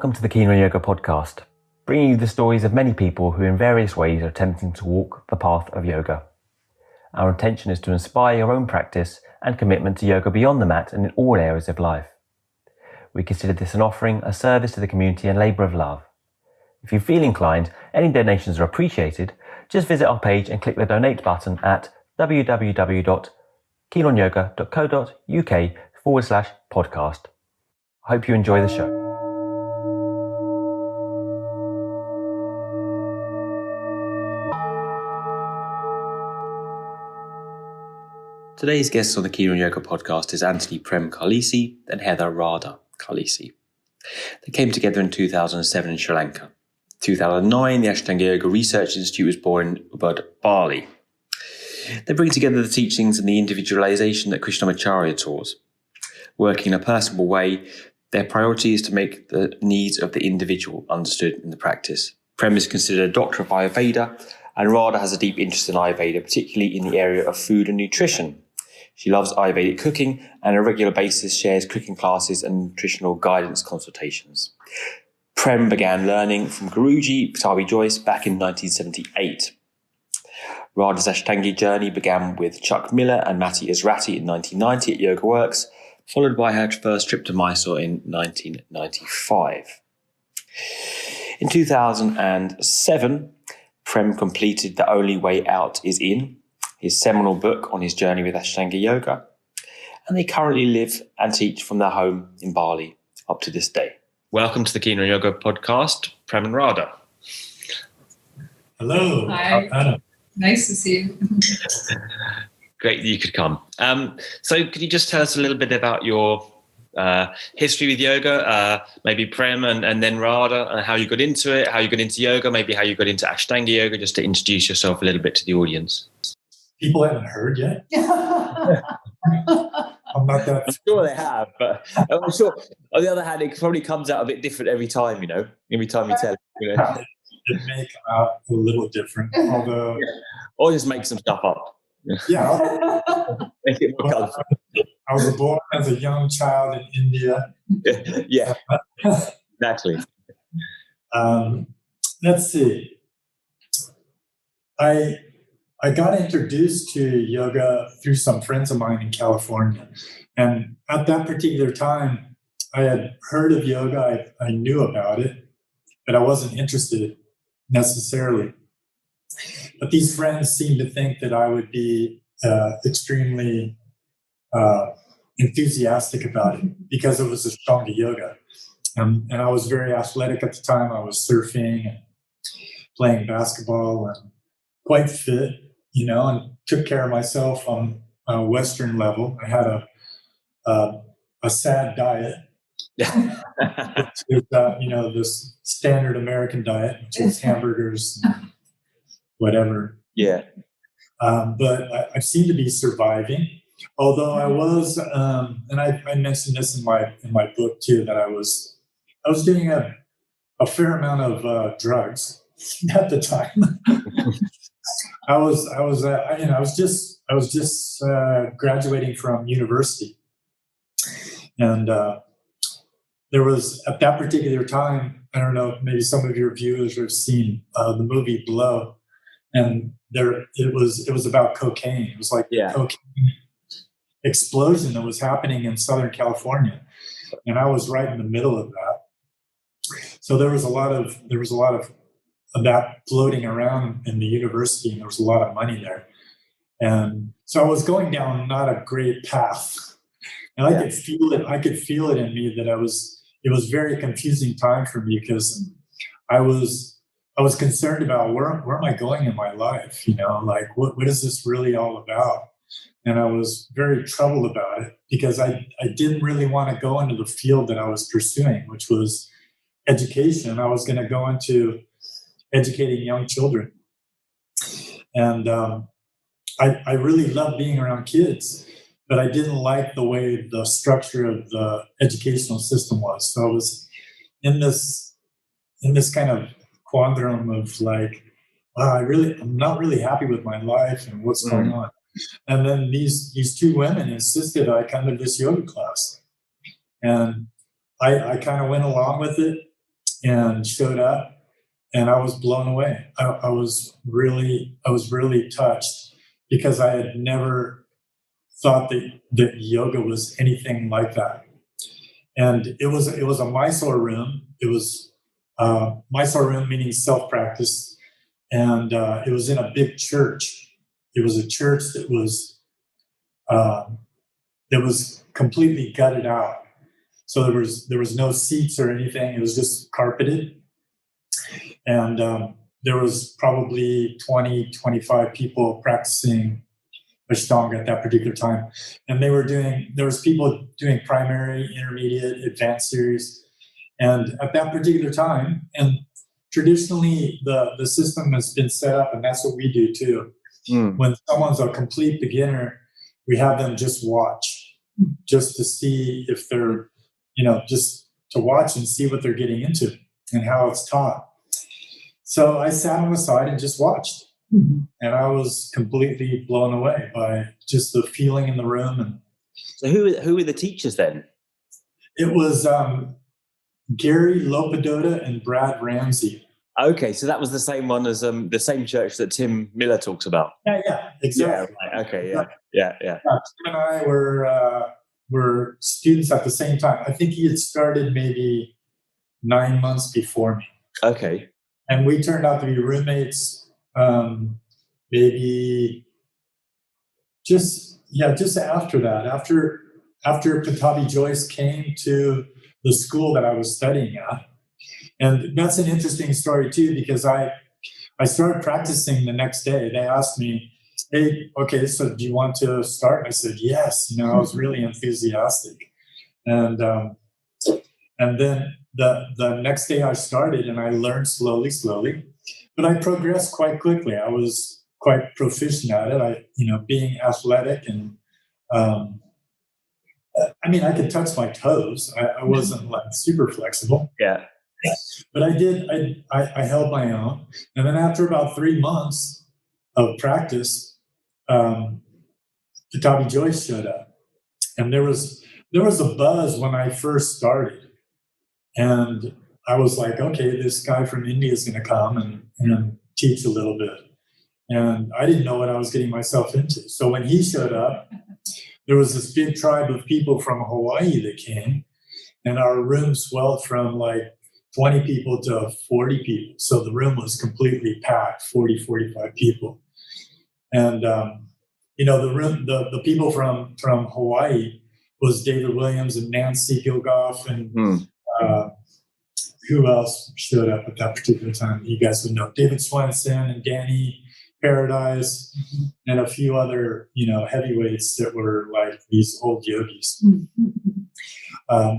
Welcome to the Keen on Yoga podcast, bringing you the stories of many people who in various ways are attempting to walk the path of yoga. Our intention is to inspire your own practice and commitment to yoga beyond the mat and in all areas of life. We consider this an offering, a service to the community and labour of love. If you feel inclined, any donations are appreciated. Just visit our page and click the donate button at www.keenonyoga.co.uk/podcast. I hope you enjoy the show. Today's guests on the Keen on Yoga podcast is Anthony Prem Carlisi and Heather Radha Carlisi. They came together in 2007 in Sri Lanka. 2009, the Ashtanga Yoga Research Institute was born in Ubud, Bali. They bring together the teachings and the individualization that Krishnamacharya taught. Working in a personable way, their priority is to make the needs of the individual understood in the practice. Prem is considered a doctor of Ayurveda, and Radha has a deep interest in Ayurveda, particularly in the area of food and nutrition. She loves Ayurvedic cooking and on a regular basis shares cooking classes and nutritional guidance consultations. Prem began learning from Guruji, Pattabhi Jois, back in 1978. Radha's Ashtanga journey began with Chuck Miller and Matti Israti in 1990 at Yoga Works, followed by her first trip to Mysore in 1995. In 2007, Prem completed The Only Way Out Is In, his seminal book on his journey with Ashtanga Yoga, and they currently live and teach from their home in Bali up to this day. Welcome to the Keen on Yoga podcast, Prem and Radha. Hello. Hi. Adam. Nice to see you. Great that you could come. So could you just tell us a little bit about your history with yoga, maybe Prem and then Radha, and how you got into it, how you got into yoga, maybe how you got into Ashtanga Yoga, just to introduce yourself a little bit to the audience. People haven't heard yet. I'm not that. I'm sure they have, but I'm sure on the other hand, it probably comes out a bit different every time, every time you tell it. It may come out a little different, although. Or just make some stuff up. Yeah. Make it more colorful. I was born as a young child in India. Yeah, exactly. Let's see. I got introduced to yoga through some friends of mine in California. And at that particular time, I had heard of yoga. I knew about it, but I wasn't interested necessarily. But these friends seemed to think that I would be extremely enthusiastic about it because it was Ashtanga Yoga. And I was very athletic at the time. I was surfing and playing basketball and quite fit, and took care of myself on a Western level. I had a sad diet, which is, this standard American diet, which is hamburgers, and whatever. Yeah. But I seem to be surviving. Although I was, and I mentioned this in my book too, that I was doing a fair amount of drugs at the time. I was just graduating from university, and there was at that particular time. I don't know, maybe some of your viewers have seen the movie Blow, and it was about cocaine. It was like the cocaine explosion that was happening in Southern California, and I was right in the middle of that. So there was a lot of that floating around in the university, and there was a lot of money there. And so I was going down not a great path. And I could feel it. I could feel it in me that it was a very confusing time for me because I was concerned about where am I going in my life? Like what is this really all about? And I was very troubled about it because I didn't really want to go into the field that I was pursuing, which was education. I was going to go into educating young children. And I really loved being around kids, but I didn't like the way the structure of the educational system was. So I was in this kind of quandrum of like, wow, I'm not really happy with my life and what's going on. And then these two women insisted I come to this yoga class. And I kind of went along with it. and showed up, and I was blown away. I was really touched, because I had never thought that yoga was anything like that. And it was a Mysore room. It was Mysore room meaning self-practice, and it was in a big church. It was a church that was completely gutted out. So there was no seats or anything. It was just carpeted. And there was probably 20, 25 people practicing Ashtanga at that particular time. And there was people doing primary, intermediate, advanced series. And at that particular time, and traditionally the system has been set up, and that's what we do too. When someone's a complete beginner, we have them just watch, just to see if they're, just to watch and see what they're getting into and how it's taught. So I sat on the side and just watched. And I was completely blown away by just the feeling in the room. And so who were the teachers then? It was Gary Lopadoda and Brad Ramsey. Okay, so that was the same one as the same church that Tim Miller talks about. Yeah, exactly. Yeah, right. Okay, yeah. Tim and I were students at the same time. I think he had started maybe 9 months before me. Okay. And we turned out to be roommates, maybe just after that. After Pattabhi Jois came to the school that I was studying at. And that's an interesting story too, because I started practicing the next day. They asked me, hey, okay, so do you want to start? I said, yes. I was really enthusiastic. And then the next day I started, and I learned slowly, but I progressed quite quickly. I was quite proficient at it. Being athletic, and I could touch my toes. I wasn't like super flexible. Yeah. But I did. I held my own, and then after about 3 months of practice, Pattabhi Jois showed up, and there was a buzz when I first started, and I was like, okay, this guy from India is going to come and teach a little bit, and I didn't know what I was getting myself into. So when he showed up, there was this big tribe of people from Hawaii that came, and our room swelled from like 20 people to 40 people. So the room was completely packed, 40, 45 people. And, the room, the people from Hawaii was David Williams and Nancy Gilgoff, and who else showed up at that particular time? You guys would know. David Swenson and Danny Paradise, and a few other, heavyweights that were like these old yogis.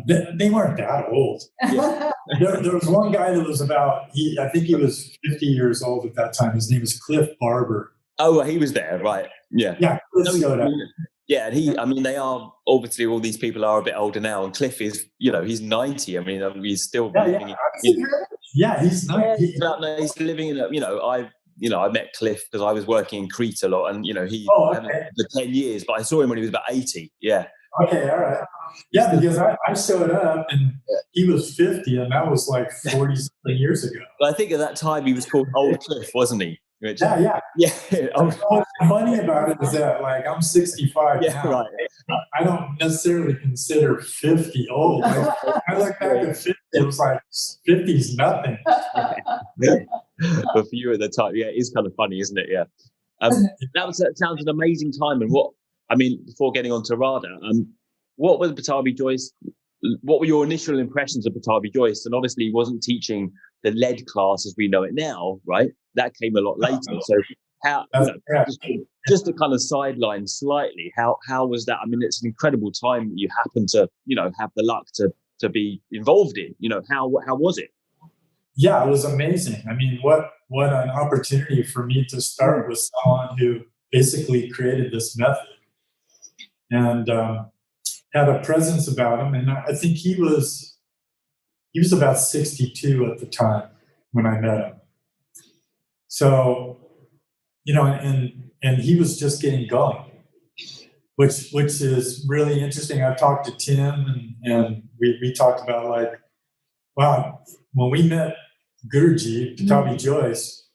They weren't that old. Yeah. There was one guy that was I think he was 50 years old at that time. His name was Cliff Barber. Oh, he was there, right? Yeah. Yeah, Cliff showed up. Yeah, and they are, obviously all these people are a bit older now, and Cliff is, he's 90. He's still living he's 90. He's living in I met Cliff because I was working in Crete a lot, and for 10 years, but I saw him when he was about 80. Yeah. Okay, all right. Yeah, because I showed up and he was 50, and that was like 40 something years ago. But I think at that time he was called Old Cliff, wasn't he? Yeah. What's funny about it is that I'm 65 now. Right. I don't necessarily consider 50 old. I look back at 50, it was like 50's nothing. But for you at the time, it is kind of funny, isn't it? Yeah. That sounds an amazing time. And before getting on to Radha, what was Pattabhi Jois? What were your initial impressions of Pattabhi Jois? And obviously he wasn't teaching the lead class as we know it now, right? That came a lot later. So how, just to kind of sideline slightly, how was that? It's an incredible time that you happen to, have the luck to be involved in. How was it? Yeah, it was amazing. What an opportunity for me to start with someone who basically created this method and had a presence about him. And I think he was about 62 at the time when I met him. So, and he was just getting going, which is really interesting. I've talked to Tim and we talked about wow, when we met Guruji, Pattabhi Jois,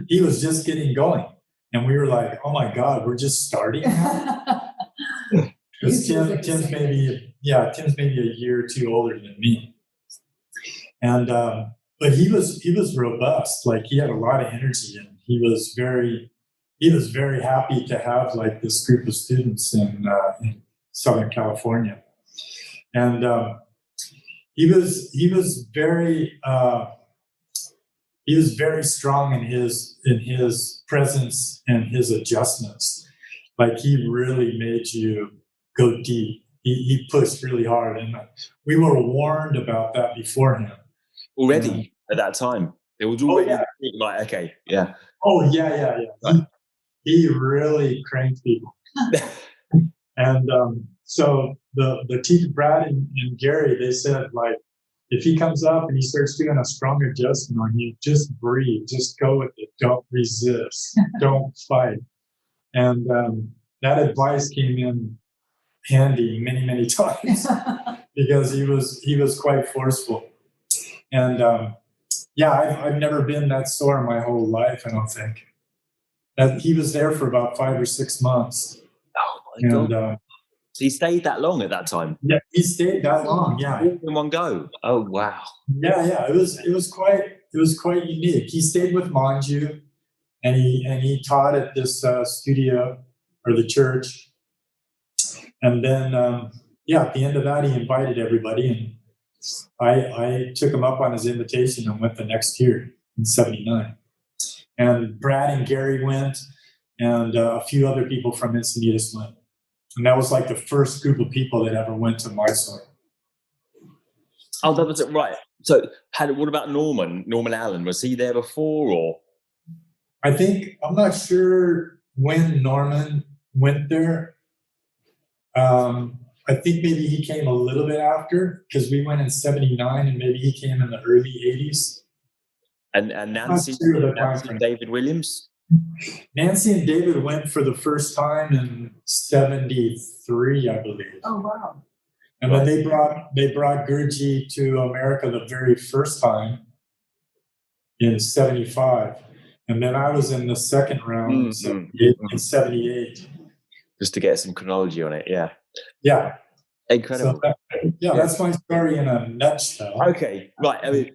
he was just getting going. And we were like, oh my God, we're just starting now? Because Tim's maybe a year or two older than me. And but he was robust. Like, he had a lot of energy, and he was very happy to have like this group of students in Southern California. And he was very strong in his presence and his adjustments. Like, he really made you go deep. He pushed really hard, and we were warned about that beforehand. Already at that time, it was already like, okay, yeah. Oh yeah. Right. He really cranked people. And so the teacher, Brad and Gary, they said, like, if he comes up and he starts doing a strong adjustment on you, just breathe, just go with it. Don't resist. Don't fight. And that advice came in handy many, many times because he was quite forceful. And I've never been that sore my whole life, I don't think. That he was there for about 5 or 6 months. Oh my God. So he stayed that long at that time? Yeah, he stayed that long, yeah. All in one go. Oh wow. Yeah. It was quite unique. He stayed with Manju, and he taught at this studio or the church. And then at the end of that, he invited everybody, and I took him up on his invitation and went the next year in '79. And Brad and Gary went, and a few other people from Encinitas went. And that was like the first group of people that ever went to Mysore. Oh, that was it, right. So what about Norman Allen? Was he there before, or? I'm not sure when Norman went there. I think maybe he came a little bit after, because we went in '79, and maybe he came in the early '80s. And Nancy and David Williams? Nancy and David went for the first time in '73, I believe. Oh wow! And then they brought Guruji to America the very first time in '75, and then I was in the second round in '78. Just to get some chronology on it, yeah. Yeah. Incredible. So that's my story in a nutshell. Okay, right. I mean,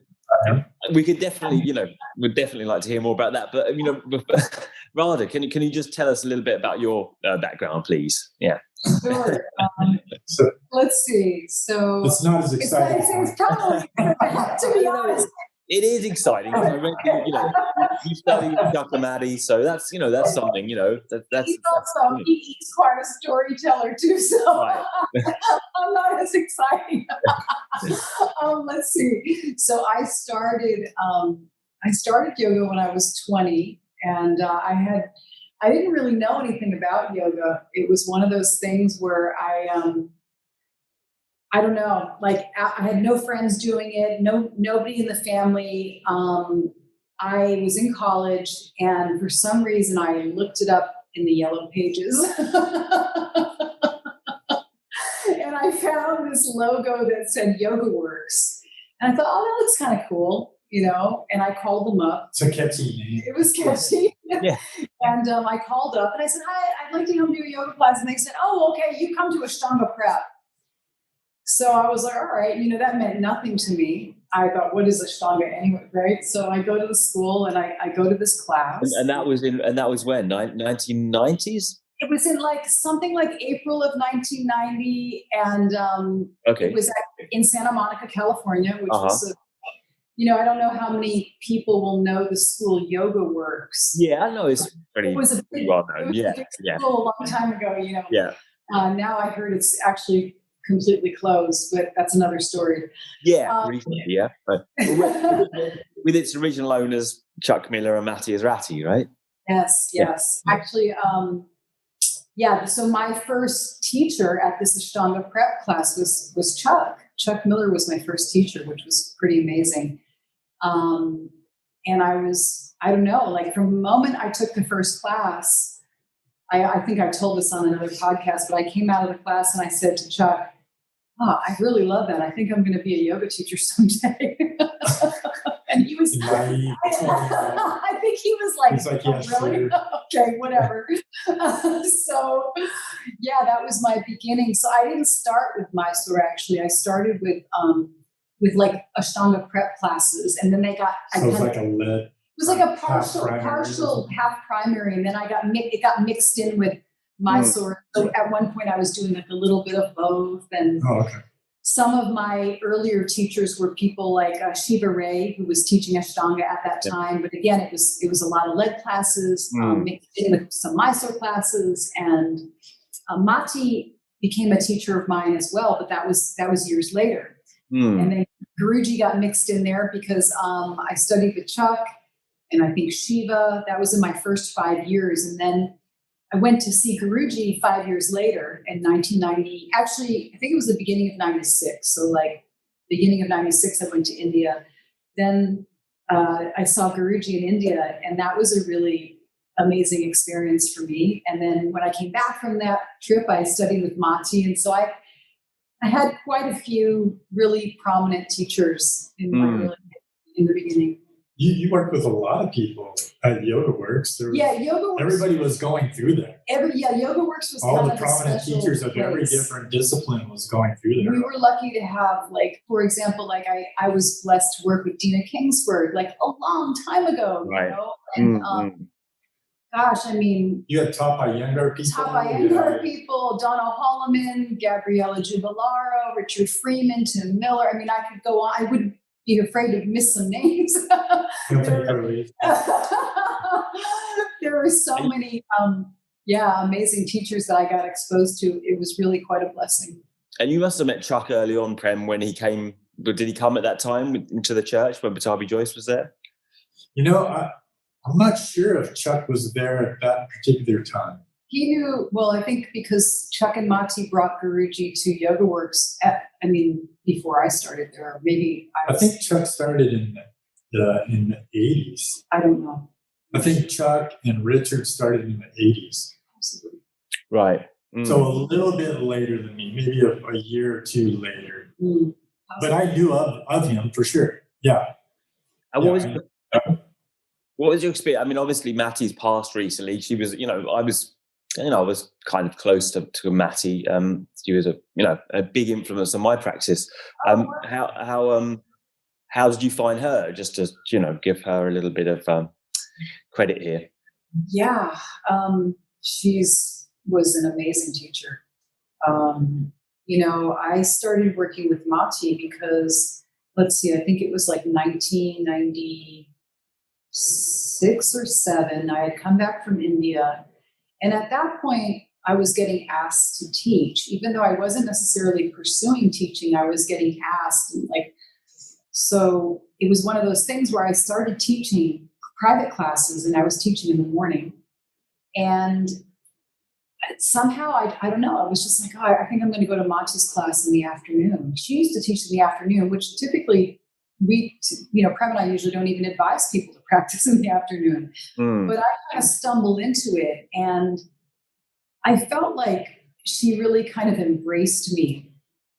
we could definitely, we'd definitely like to hear more about that. But Radha, can you just tell us a little bit about your background, please? Yeah. Sure. Let's see. So it's not as exciting. It's probably, to be honest. It is exciting. I read, you studied Jakamati, so that's something. He's quite a storyteller too. So right. I'm not as exciting. Let's see. So I started yoga when I was 20, and I didn't really know anything about yoga. It was one of those things where I don't know, like I had no friends doing it, nobody in the family. I was in college, and for some reason I looked it up in the yellow pages. And I found this logo that said Yoga Works. And I thought, oh, that looks kind of cool, and I called them up. It's a catchy name. It was catchy. Yeah. And I called up and I said, hi, I'd like to come do a yoga class. And they said, oh, okay, you come to Ashtanga Prep. So I was like, all right, that meant nothing to me. I thought, what is Ashtanga anyway, right? So I go to the school and I go to this class. And that was when 1990s. It was in something like April of 1990, and it was in Santa Monica, California, which was I don't know how many people will know the school Yoga Works. Yeah, I know it's pretty. It was a big, well known. Yeah. School a long time ago. Yeah. Now I heard it's actually completely closed, but that's another story. Yeah, recently, yeah. But with its original owners, Chuck Miller and Matthias Ratti, right? Yes. Yeah. Actually, so my first teacher at this Ashtanga Prep class was Chuck. Chuck Miller was my first teacher, which was pretty amazing. And I don't know, from the moment I took the first class, I think I told this on another podcast, but I came out of the class and I said to Chuck, oh, I really love that. I think I'm going to be a yoga teacher someday. And he was, I think he was like, he's like, oh, yeah, really? sure. Okay, whatever. So yeah, that was my beginning. So I didn't start with Mysore, actually. I started with like Ashtanga prep classes, and then they got, So it was like a lead. it was like a partial half primary, and then it got mixed in with Mysore. So at one point I was doing like a little bit of both, and some of my earlier teachers were people like Shiva Ray, who was teaching Ashtanga at that time. But again, it was a lot of lead classes mixed in with some Mysore classes, and Mati became a teacher of mine as well. But that was years later, and then Guruji got mixed in there because I studied with Chuck, and I think Shiva. That was in my first 5 years, and then I went to see Guruji 5 years later in 1990. Actually, I think it was the beginning of 96. So like beginning of 96, I went to India. Then I saw Guruji in India, and that was a really amazing experience for me. And then when I came back from that trip, I studied with Mati. And so I had quite a few really prominent teachers in the beginning. You worked with a lot of people at Yoga Works. Yoga Works. Everybody was going through there. Yoga Works was all kind the of prominent teachers of every different discipline was going through there. We were lucky to have, like, for example, like I was blessed to work with Dina Kingsford, like a long time ago, right. You know, and gosh, I mean, you had Tapa Iyengar people, Donna Holloman, Gabriella Jubilaro, Richard Freeman, Tim Miller. I mean, I could go on. I would be afraid to miss some names. There were so many, amazing teachers that I got exposed to. It was really quite a blessing. And you must have met Chuck early on, Prem, when he came. Did he come at that time into the church when Pattabhi Jois was there? You know, I'm not sure if Chuck was there at that particular time. He knew, well, I think because Chuck and Mati brought Guruji to Yoga Works, before I started there, maybe I think Chuck started in the 80s. I don't know. I think Chuck and Richard started in the 80s. Absolutely. Right. So a little bit later than me, maybe a year or two later. But I knew of him for sure. Yeah. And what was your experience? I mean, obviously Matty's passed recently. She was, I was kind of close to Matty. She was a big influence on my practice. How did you find her? Just to, give her a little bit of credit here. Yeah. Was an amazing teacher. I started working with Mati because, let's see, I think it was like 1996 or 7. I had come back from India. And at that point, I was getting asked to teach. Even though I wasn't necessarily pursuing teaching, I was getting asked. And so it was one of those things where I started teaching private classes, and I was teaching in the morning. And somehow, I don't know, I was just like, I think I'm going to go to Mati's class in the afternoon. She used to teach in the afternoon, which typically Prem and I usually don't even advise people to practice in the afternoon. But I kind of stumbled into it, and I felt like she really kind of embraced me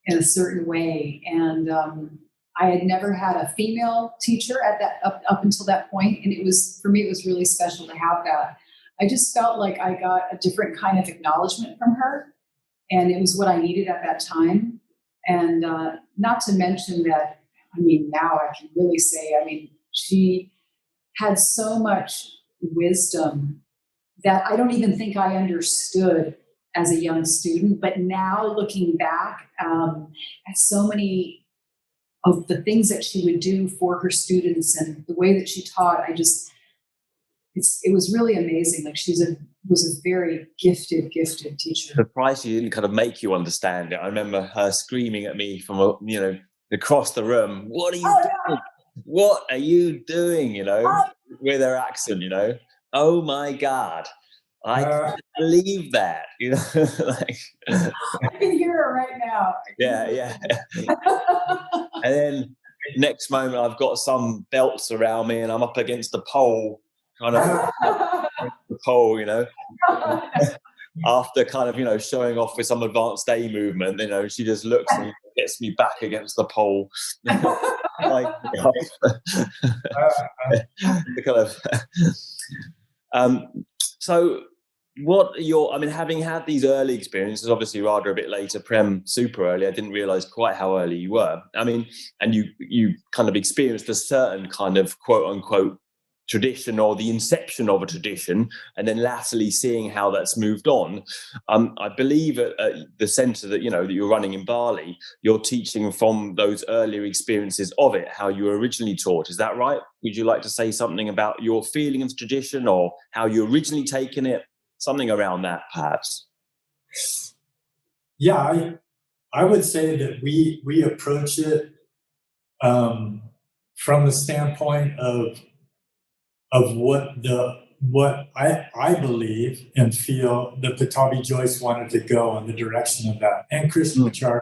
in a certain way. And I had never had a female teacher at that up until that point, and for me it was really special to have that. I just felt like I got a different kind of acknowledgement from her, and it was what I needed at that time. And not to mention that, now I can really say, she had so much wisdom that I don't even think I understood as a young student. But now looking back at so many of the things that she would do for her students and the way that she taught, it was really amazing. Like was a very gifted teacher. Surprised she didn't kind of make you understand it. I remember her screaming at me from across the room. What are you doing? No. What are you doing? With her accent. Oh my God, I can't believe that. I can hear her right now. Yeah. And then next moment, I've got some belts around me, and I'm up against the pole. Kind of the pole, after kind of, showing off with some advanced day movement, she just looks and gets me back against the pole. Like, the kind of, so what having had these early experiences, obviously Radha a bit later, Prem super early, I didn't realize quite how early you were. And you kind of experienced a certain kind of quote unquote tradition or the inception of a tradition, and then latterly seeing how that's moved on. I believe at the center that that you're running in Bali, you're teaching from those earlier experiences of it, how you were originally taught. Is that right? Would you like to say something about your feeling of tradition or how you originally taken it? Something around that, perhaps. Yeah, I would say that we approach it from the standpoint of what I believe and feel that Pattabhi Jois wanted to go in the direction of that, and Krishnamacharya,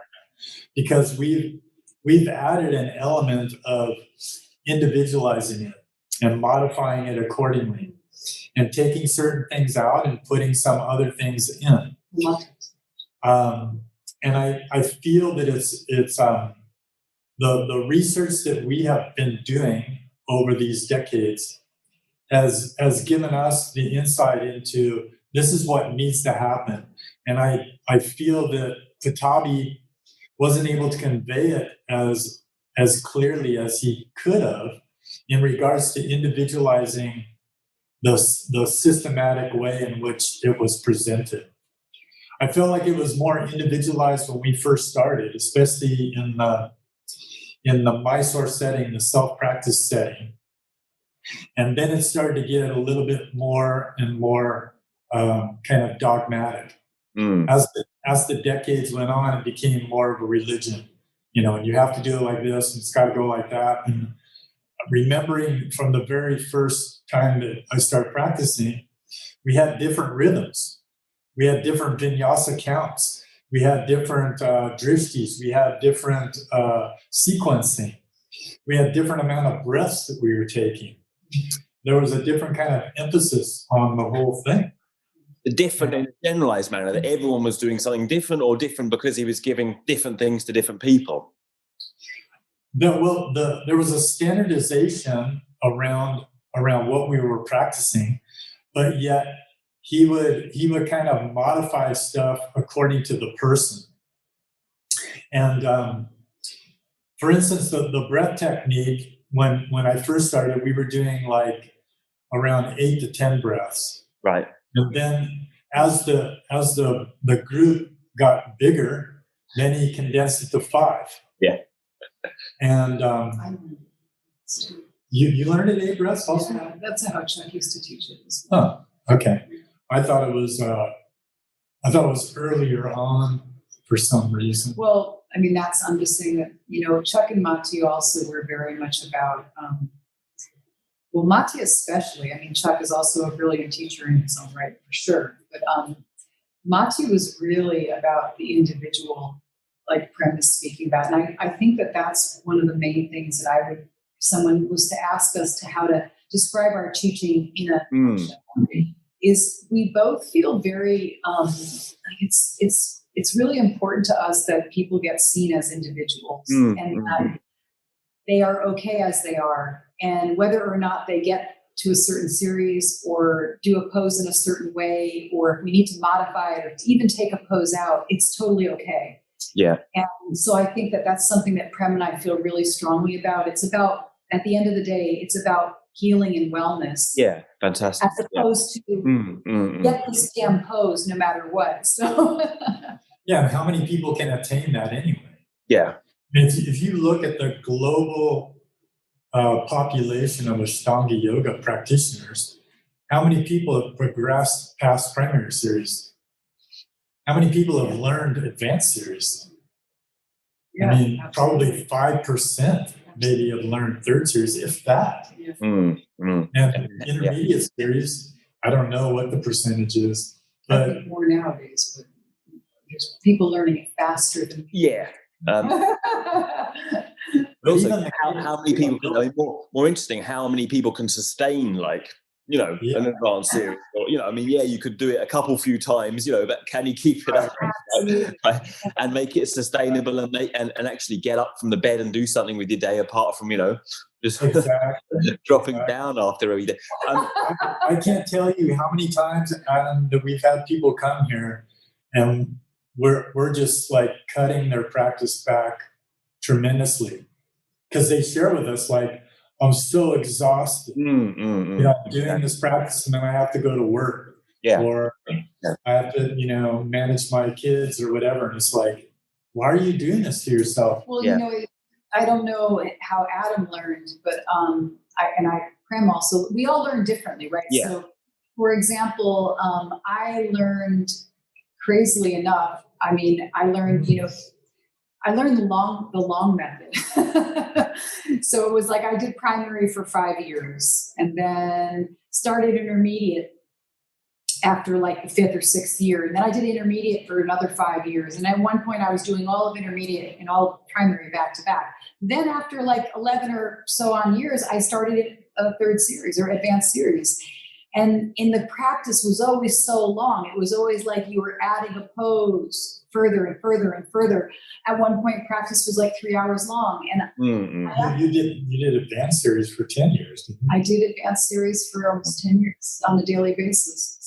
because we've added an element of individualizing it and modifying it accordingly, and taking certain things out and putting some other things in. And I feel that it's the research that we have been doing over these decades has given us the insight into this is what needs to happen. And I feel that Pattabhi wasn't able to convey it as clearly as he could have in regards to individualizing the systematic way in which it was presented. I feel like it was more individualized when we first started, especially in the Mysore setting, the self-practice setting. And then it started to get a little bit more and more kind of dogmatic. As the decades went on, it became more of a religion, and you have to do it like this, and it's got to go like that. And remembering from the very first time that I started practicing, we had different rhythms. We had different vinyasa counts. We had different drishtis. We had different sequencing. We had different amount of breaths that we were taking. There was a different kind of emphasis on the whole thing. The different in a generalized manner, that everyone was doing something different, or different because he was giving different things to different people. There was a standardization around what we were practicing, but yet he would kind of modify stuff according to the person. And for instance, the breath technique, when I first started, we were doing like around 8 to 10 breaths. Right. And then as the group got bigger, then he condensed it to 5. Yeah. And you learned at 8 breaths also? Yeah, that's how Chuck used to teach it. Oh, okay. I thought it was earlier on for some reason. Well, I'm just saying that, Chuck and Mati also were very much about, Mati especially. Chuck is also a brilliant teacher in his own right, for sure. But Mati was really about the individual, like Prem is speaking about. And I think that that's one of the main things that if someone was to ask us to how to describe our teaching in a is we both feel very, it's really important to us that people get seen as individuals and that they are okay as they are. And whether or not they get to a certain series or do a pose in a certain way, or if we need to modify it or to even take a pose out, it's totally okay. Yeah. And so I think that that's something that Prem and I feel really strongly about. It's about, at the end of the day, it's about healing and wellness. Yeah, fantastic. As opposed to get this damn pose no matter what. So yeah, and how many people can attain that anyway? Yeah. If you look at the global population of Ashtanga yoga practitioners, how many people have progressed past primary series? How many people have learned advanced series? Yeah, probably 5% maybe have learned third series, if that. Yeah. And intermediate series, I don't know what the percentage is, but more nowadays, but there's people learning it faster than me. Yeah. But also, how many people? More interesting, how many people can sustain an advanced series. Or, you could do it a few times, but can you keep it up right? And make it sustainable and actually get up from the bed and do something with your day apart from, just dropping down after every day. I can't tell you how many times, Adam, that we've had people come here and we're just like cutting their practice back tremendously because they share with us like, I'm so exhausted, doing this practice, and then I have to go to work, or I have to, manage my kids or whatever. And it's like, why are you doing this to yourself? Well, I don't know how Adam learned, but Prem also, we all learn differently, right? Yeah. So, for example, I learned crazily enough. I mean, I learned, I learned the long method. So it was like I did primary for 5 years and then started intermediate after like the 5th or 6th year. And then I did intermediate for another 5 years. And at one point I was doing all of intermediate and all of primary back to back. Then after like 11 or so on years, I started a 3rd series or advanced series. And the practice was always so long. It was always like you were adding a pose further and further and further. At one point, practice was like 3 hours long. And you did advanced series for 10 years, didn't you? I did advanced series for almost 10 years on a daily basis.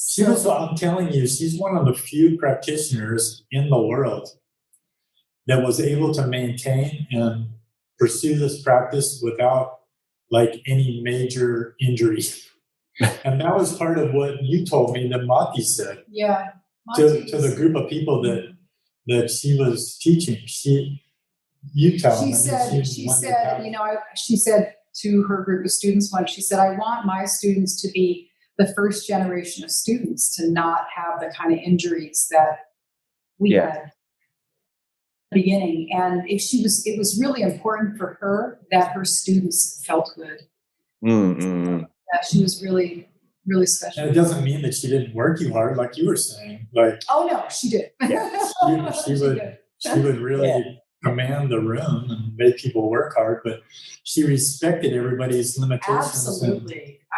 I'm telling you, she's one of the few practitioners in the world that was able to maintain and pursue this practice without like any major injury. And that was part of what you told me that Mati said. Yeah. To the group of people that she was teaching. She said to her group of students once, she said, I want my students to be the first generation of students to not have the kind of injuries that we had at the beginning. And it was really important for her that her students felt good. She was really, really special. And it doesn't mean that she didn't work you hard, like you were saying. Like, oh no, she did. Yeah, she would really command the room and make people work hard, but she respected everybody's limitations.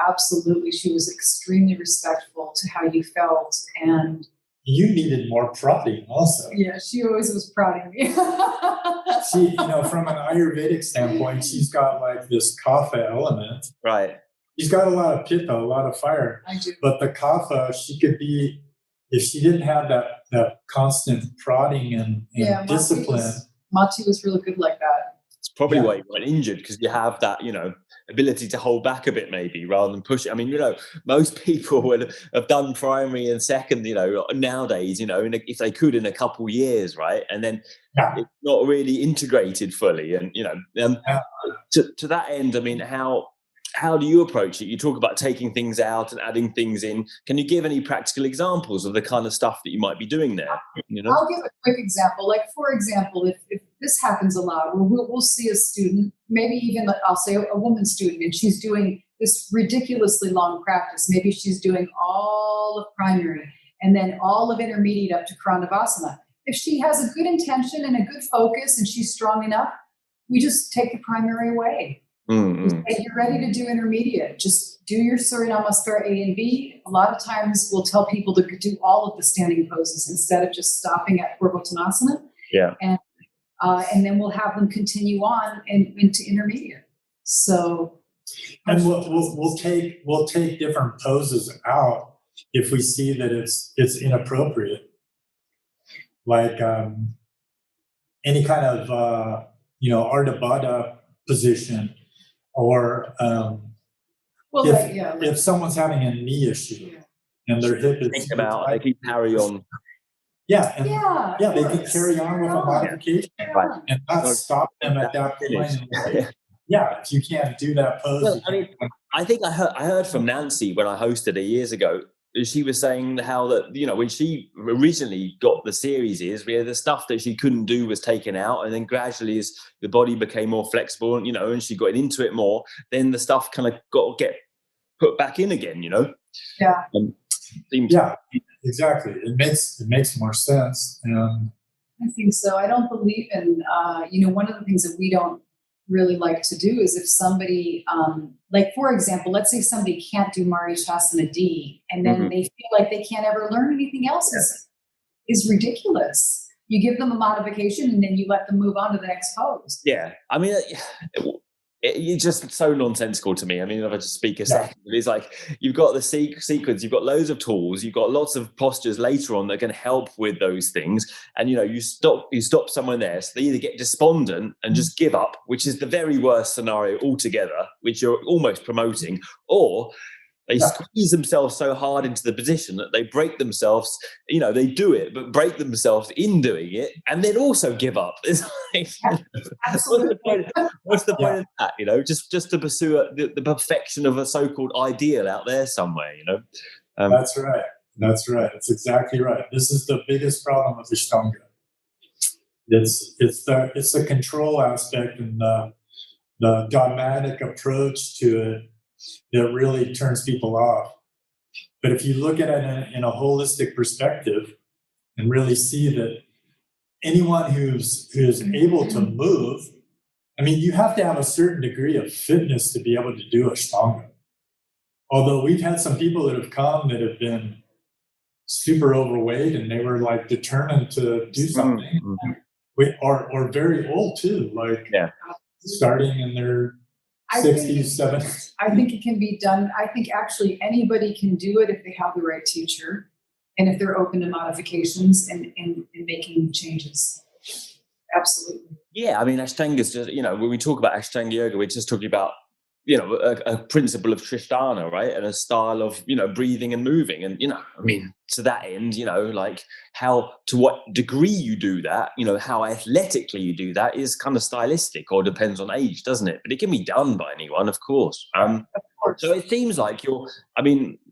Absolutely. She was extremely respectful to how you felt, and you needed more prodding also. Yeah, she always was prodding me. She, from an Ayurvedic standpoint, she's got like this kapha element. Right. She's got a lot of pitta, a lot of fire. I do. But the kapha, she could be, if she didn't have that constant prodding and discipline. Mati was really good like that. It's probably why you weren't injured, because you have that, ability to hold back a bit maybe rather than push. I mean, most people would have done primary and second, nowadays, if they could in a couple years, right? And then it's not really integrated fully. And, to that end, I mean, how do you approach it? You talk about taking things out and adding things in. Can you give any practical examples of the kind of stuff that you might be doing there? I'll give a quick example. Like, for example, if this happens a lot, where we'll see a student, maybe even I'll say a woman student, and she's doing this ridiculously long practice. Maybe she's doing all of primary and then all of intermediate up to Karanavasana. If she has a good intention and a good focus and she's strong enough, we just take the primary away. If you're ready to do intermediate, just do your Surya Namaskar A and B. A lot of times we'll tell people to do all of the standing poses instead of just stopping at Purvottanasana. Yeah. And then we'll have them continue on into intermediate. So, and we'll take different poses out if we see that it's inappropriate, like any kind of Ardha Baddha position. Or if someone's having a knee issue and their hip is they can carry on. They can carry on with a modification and not stop them at that point. If you can't do that pose. Well, I mean, I think I heard from Nancy when I hosted her years ago. She was saying how that, when she originally got the series, the stuff that she couldn't do was taken out. And then gradually as the body became more flexible and, and she got into it more, then the stuff kind of get put back in again, Yeah. Exactly. It makes more sense. I think so. I don't believe in, one of the things that we don't really like to do is if somebody, like for example, let's say somebody can't do Marishasana D, and then they feel like they can't ever learn anything else is ridiculous. You give them a modification and then you let them move on to the next pose. Yeah, I mean, it's just so nonsensical to me. I mean, if I just speak a second, it's like you've got the sequence, you've got loads of tools, you've got lots of postures later on that can help with those things, and you stop someone there, so they either get despondent and just give up, which is the very worst scenario altogether, which you're almost promoting, or they squeeze themselves so hard into the position that they break themselves, they do it, but break themselves in doing it and then also give up. It's like, what's the point of that? Just to pursue the perfection of a so-called ideal out there somewhere, That's right. It's exactly right. This is the biggest problem with Ashtanga. It's the control aspect and the dogmatic approach to it that really turns people off. But if you look at it in a holistic perspective and really see that anyone who's able to move, I mean, you have to have a certain degree of fitness to be able to do Ashtanga. Although we've had some people that have come that have been super overweight and they were like determined to do something, or very old too, like starting in their 60s, 70s. I think it can be done. I think actually anybody can do it if they have the right teacher and if they're open to modifications and making changes. Absolutely. Yeah, I mean, Ashtanga is just, when we talk about Ashtanga Yoga, we're just talking about, a principle of Trishtana, right? And a style of, breathing and moving. And, I mean, to that end, like to what degree you do that, how athletically you do that is kind of stylistic or depends on age, doesn't it? But it can be done by anyone, of course. So it seems like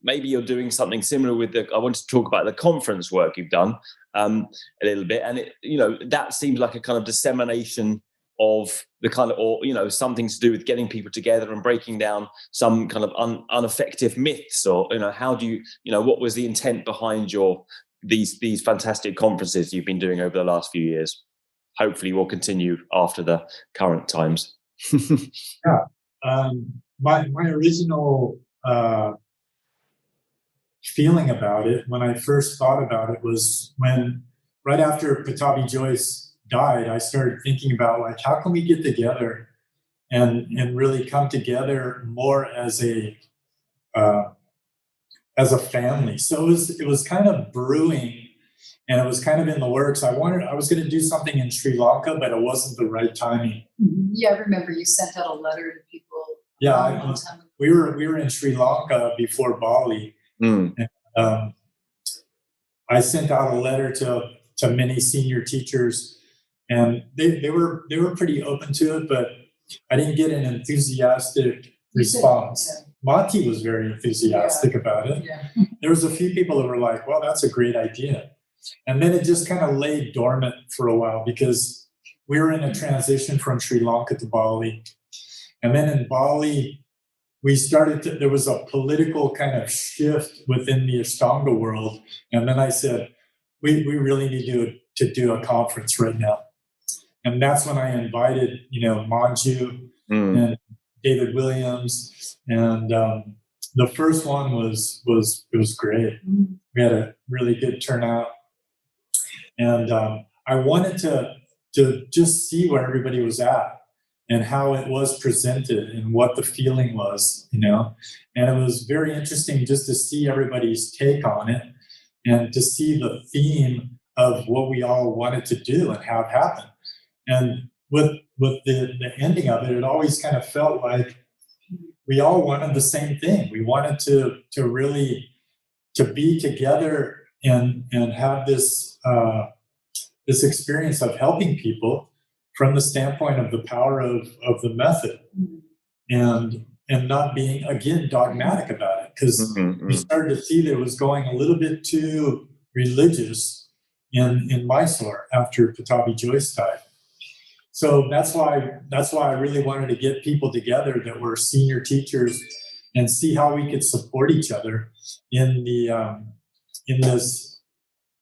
maybe you're doing something similar with I want to talk about the conference work you've done a little bit. And that seems like a kind of dissemination of the kind of, or something to do with getting people together and breaking down some kind of ineffective myths, or how do you what was the intent behind these fantastic conferences you've been doing over the last few years? Hopefully will continue after the current times. My original feeling about it when I first thought about it was when right after Pattabhi Jois died, I started thinking about like, how can we get together and really come together more as a family. So it was kind of brewing, and it was kind of in the works. I was going to do something in Sri Lanka, but it wasn't the right timing. Yeah, I remember you sent out a letter to people. Yeah, we were in Sri Lanka before Bali, and I sent out a letter to many senior teachers. And they were pretty open to it, but I didn't get an enthusiastic response. Mati was very enthusiastic about it. Yeah. There was a few people that were like, well, that's a great idea. And then it just kind of lay dormant for a while because we were in a transition from Sri Lanka to Bali. And then in Bali, there was a political kind of shift within the Ashtanga world. And then I said, we really need to do a conference right now. And that's when I invited, Manju and David Williams. And the first one was great. We had a really good turnout. And I wanted to just see where everybody was at and how it was presented and what the feeling was, And it was very interesting just to see everybody's take on it and to see the theme of what we all wanted to do and have happen. And with the ending of it, it always kind of felt like we all wanted the same thing. We wanted to really to be together and have this experience of helping people from the standpoint of the power of the method, and not being again dogmatic about it, because we started to see that it was going a little bit too religious in Mysore after Pattabhi Jois died. So that's why I really wanted to get people together that were senior teachers and see how we could support each other in this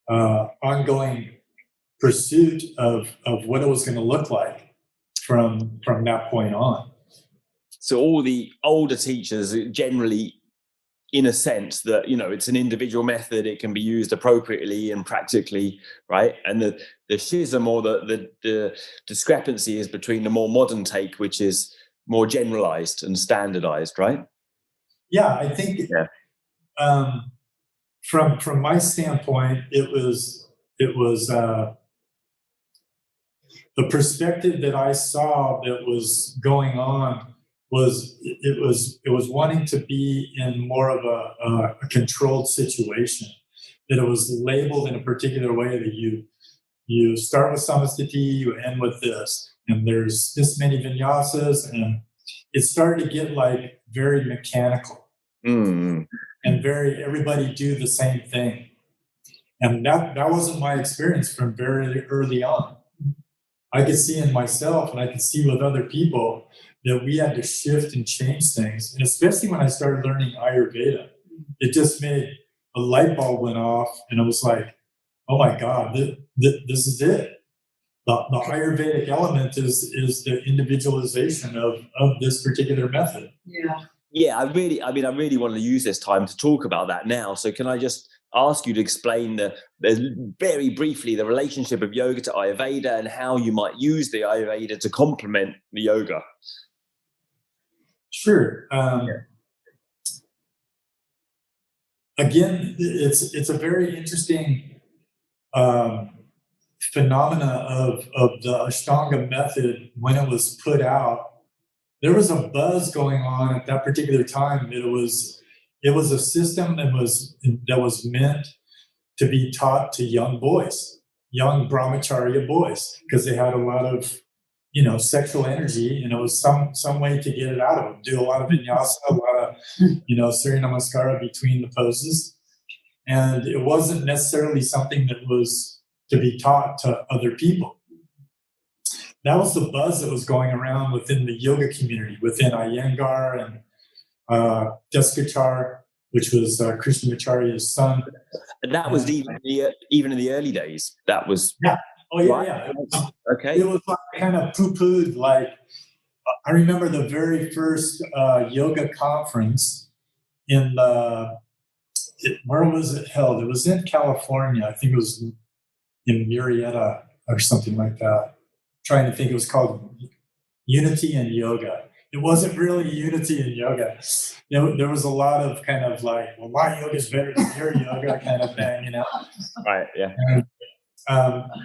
ongoing pursuit of what it was going to look like. from that point on. So all the older teachers generally, in a sense that, it's an individual method, it can be used appropriately and practically, right? And the schism or the discrepancy is between the more modern take, which is more generalized and standardized, right? Yeah, I think from my standpoint, it was the perspective that I saw that was going on was wanting to be in more of a controlled situation, that it was labeled in a particular way, that you start with samastiti, you end with this, and there's this many vinyasas, and it started to get like very mechanical and everybody do the same thing. And that wasn't my experience from very early on. I could see in myself, and I could see with other people, that we had to shift and change things. And especially when I started learning Ayurveda, it just made a light bulb went off, and it was like, oh my God, this is it. The Ayurvedic element is the individualization of this particular method. Yeah, I really want to use this time to talk about that now. So can I just ask you to explain very briefly the relationship of yoga to Ayurveda and how you might use the Ayurveda to complement the yoga? Sure. Again, it's a very interesting phenomena of the Ashtanga method. When it was put out, there was a buzz going on at that particular time. It was a system that was meant to be taught to young boys, young brahmacharya boys, because they had a lot of sexual energy, and it was some way to get it out of them. Do a lot of vinyasa, a lot of Surya Namaskara between the poses, and it wasn't necessarily something that was to be taught to other people. That was the buzz that was going around within the yoga community, within Iyengar and Deskachar, which was Krishnamacharya's son. And that was even in the early days. That was Oh yeah, right? yeah. Okay. It was like kind of poo-pooed. Like, I remember the very first yoga conference where was it held? It was in California. I think it was in Murrieta or something like that. Trying to think, it was called Unity and Yoga. It wasn't really Unity and Yoga. There was a lot of kind of like, well, my yoga is better than your yoga kind of thing, Right, yeah. And,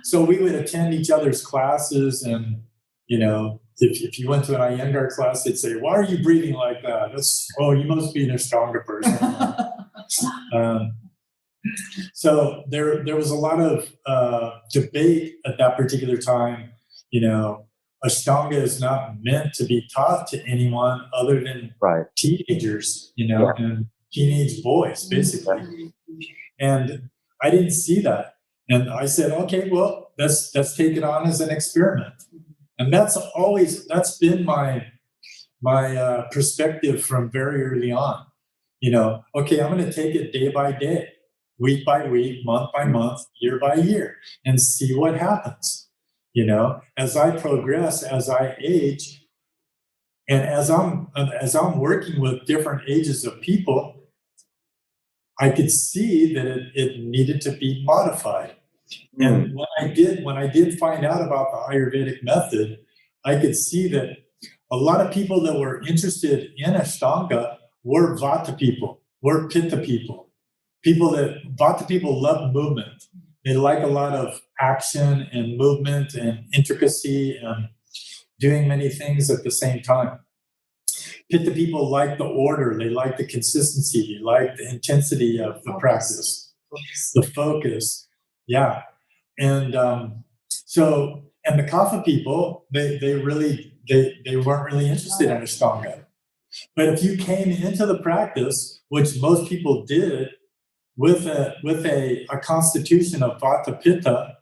so we would attend each other's classes, and if you went to an Iyengar class, they'd say, "Why are you breathing like that? You must be an Ashtanga person." So there was a lot of debate at that particular time. Ashtanga is not meant to be taught to anyone other than teenagers, and teenage boys, basically. And I didn't see that. And I said, okay, well, let's take it on as an experiment. And that's been my perspective from very early on. Okay, I'm going to take it day by day, week by week, month by month, year by year, and see what happens. As I progress, as I age, and as I'm working with different ages of people, I could see that it needed to be modified. And when I did find out about the Ayurvedic method, I could see that a lot of people that were interested in Ashtanga were Vata people, were Pitta people. Vata people love movement. They like a lot of action and movement and intricacy and doing many things at the same time. Pitta people like the order, they like the consistency, they like the intensity of the practice, the focus. Yeah. And and the Kapha people, they weren't really interested in Ashtanga. But if you came into the practice, which most people did, with a constitution of Vata Pitta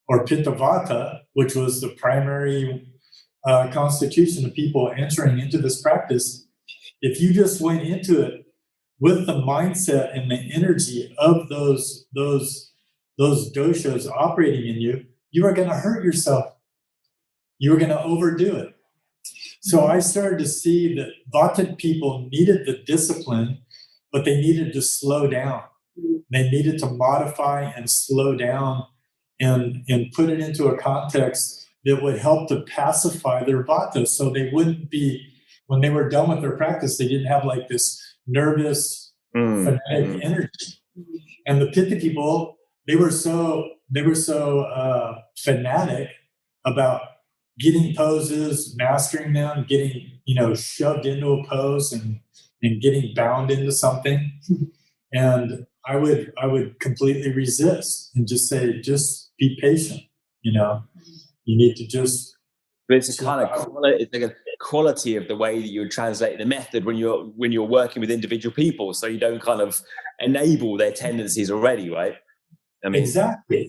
or Pitta Vata, which was the primary constitution of people entering into this practice, if you just went into it with the mindset and the energy of those doshas operating in you, you are going to hurt yourself. you were going to overdo it. So I started to see that Vata people needed the discipline, but they needed to slow down. They needed to modify and slow down and put it into a context that would help to pacify their Vata, so they wouldn't be, when they were done with their practice, they didn't have like this nervous, fanatic energy. And the Pitta people, they were so fanatic about getting poses, mastering them, getting, shoved into a pose and getting bound into something. And I would completely resist and just say, just be patient. You need to just. But it's a kind of quality, it's like a quality of the way that you would translate the method when you're working with individual people, so you don't kind of enable their tendencies already, right? I mean, exactly.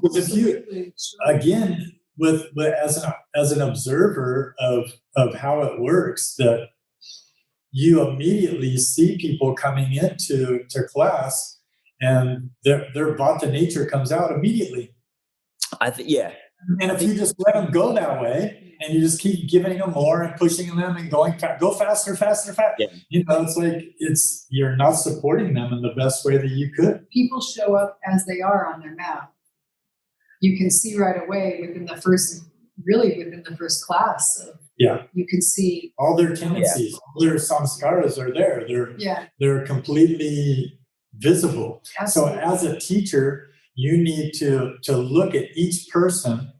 Because if you, again, with as an observer of how it works, that you immediately see people coming into class, and their Vata nature comes out immediately. Yeah. And if you just let them go that way, and you just keep giving them more and pushing them and go faster. Yeah. It's like you're not supporting them in the best way that you could. People show up as they are on their mat. You can see right away within the first class. Yeah. You can see all their tendencies, all their samskaras are there. They're completely visible. Absolutely. So as a teacher, you need to look at each person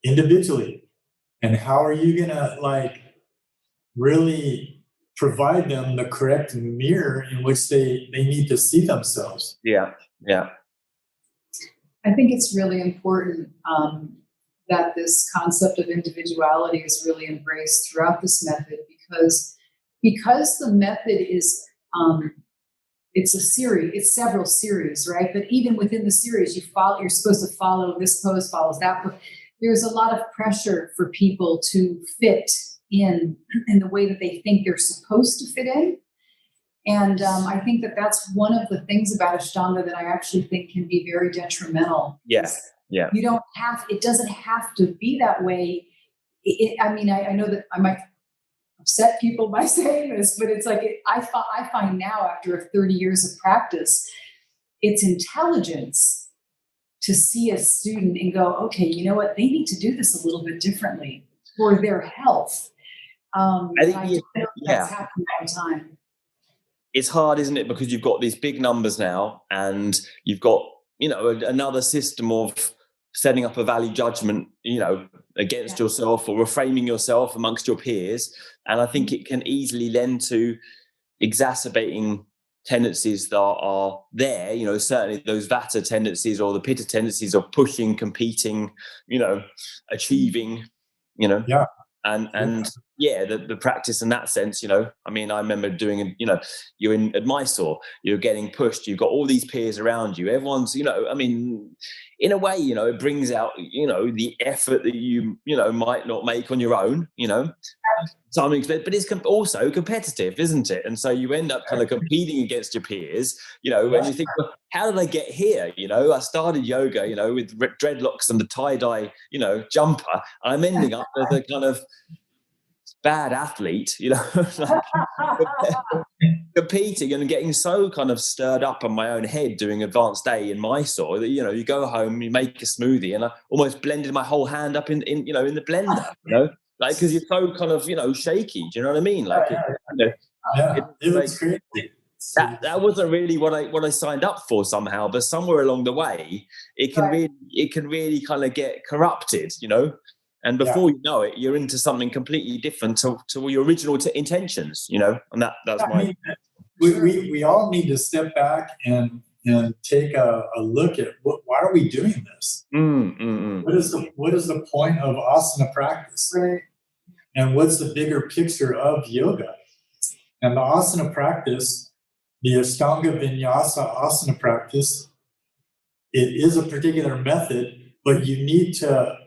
individually, and how are you gonna really provide them the correct mirror in which they need to see themselves. Yeah. I think it's really important that this concept of individuality is really embraced throughout this method, because the method is it's a series, it's several series, right? But even within the series, you're supposed to follow this pose, follows that pose. There's a lot of pressure for people to fit in the way that they think they're supposed to fit in. And I think that that's one of the things about Ashtanga that I actually think can be very detrimental. Yes. Yeah. It doesn't have to be that way. I know that I might upset people by saying this, but it's like, I find now, after 30 years of practice, it's intelligence to see a student and go, okay, you know what? They need to do this a little bit differently for their health. That's happened all the time. It's hard, isn't it? Because you've got these big numbers now, and you've got, another system of setting up a value judgment, against yourself, or reframing yourself amongst your peers. And I think it can easily lend to exacerbating tendencies that are there, certainly those Vata tendencies or the Pitta tendencies of pushing, competing, achieving, and the practice in that sense, I remember doing, you're at Mysore, you're getting pushed, you've got all these peers around you, everyone's, in a way, it brings out, the effort that you might not make on your own, something, but it's also competitive, isn't it? And so you end up kind of competing against your peers, and you think, well, how did I get here? I started yoga, with dreadlocks and the tie-dye, jumper. I'm ending up as a kind of bad athlete, competing and getting so kind of stirred up on my own head doing advanced day in Mysore that, you go home, you make a smoothie, and I almost blended my whole hand up in the blender, because you're so kind of, shaky. Do you know what I mean? It was crazy. That wasn't really what I signed up for somehow, but somewhere along the way, it can really kind of get corrupted, and before you know it, you're into something completely different to your original intentions, and that's my. We all need to step back and take a look at why are we doing this? What is the point of asana practice? Right. And what's the bigger picture of yoga? And the asana practice, the Ashtanga Vinyasa asana practice, it is a particular method, but you need to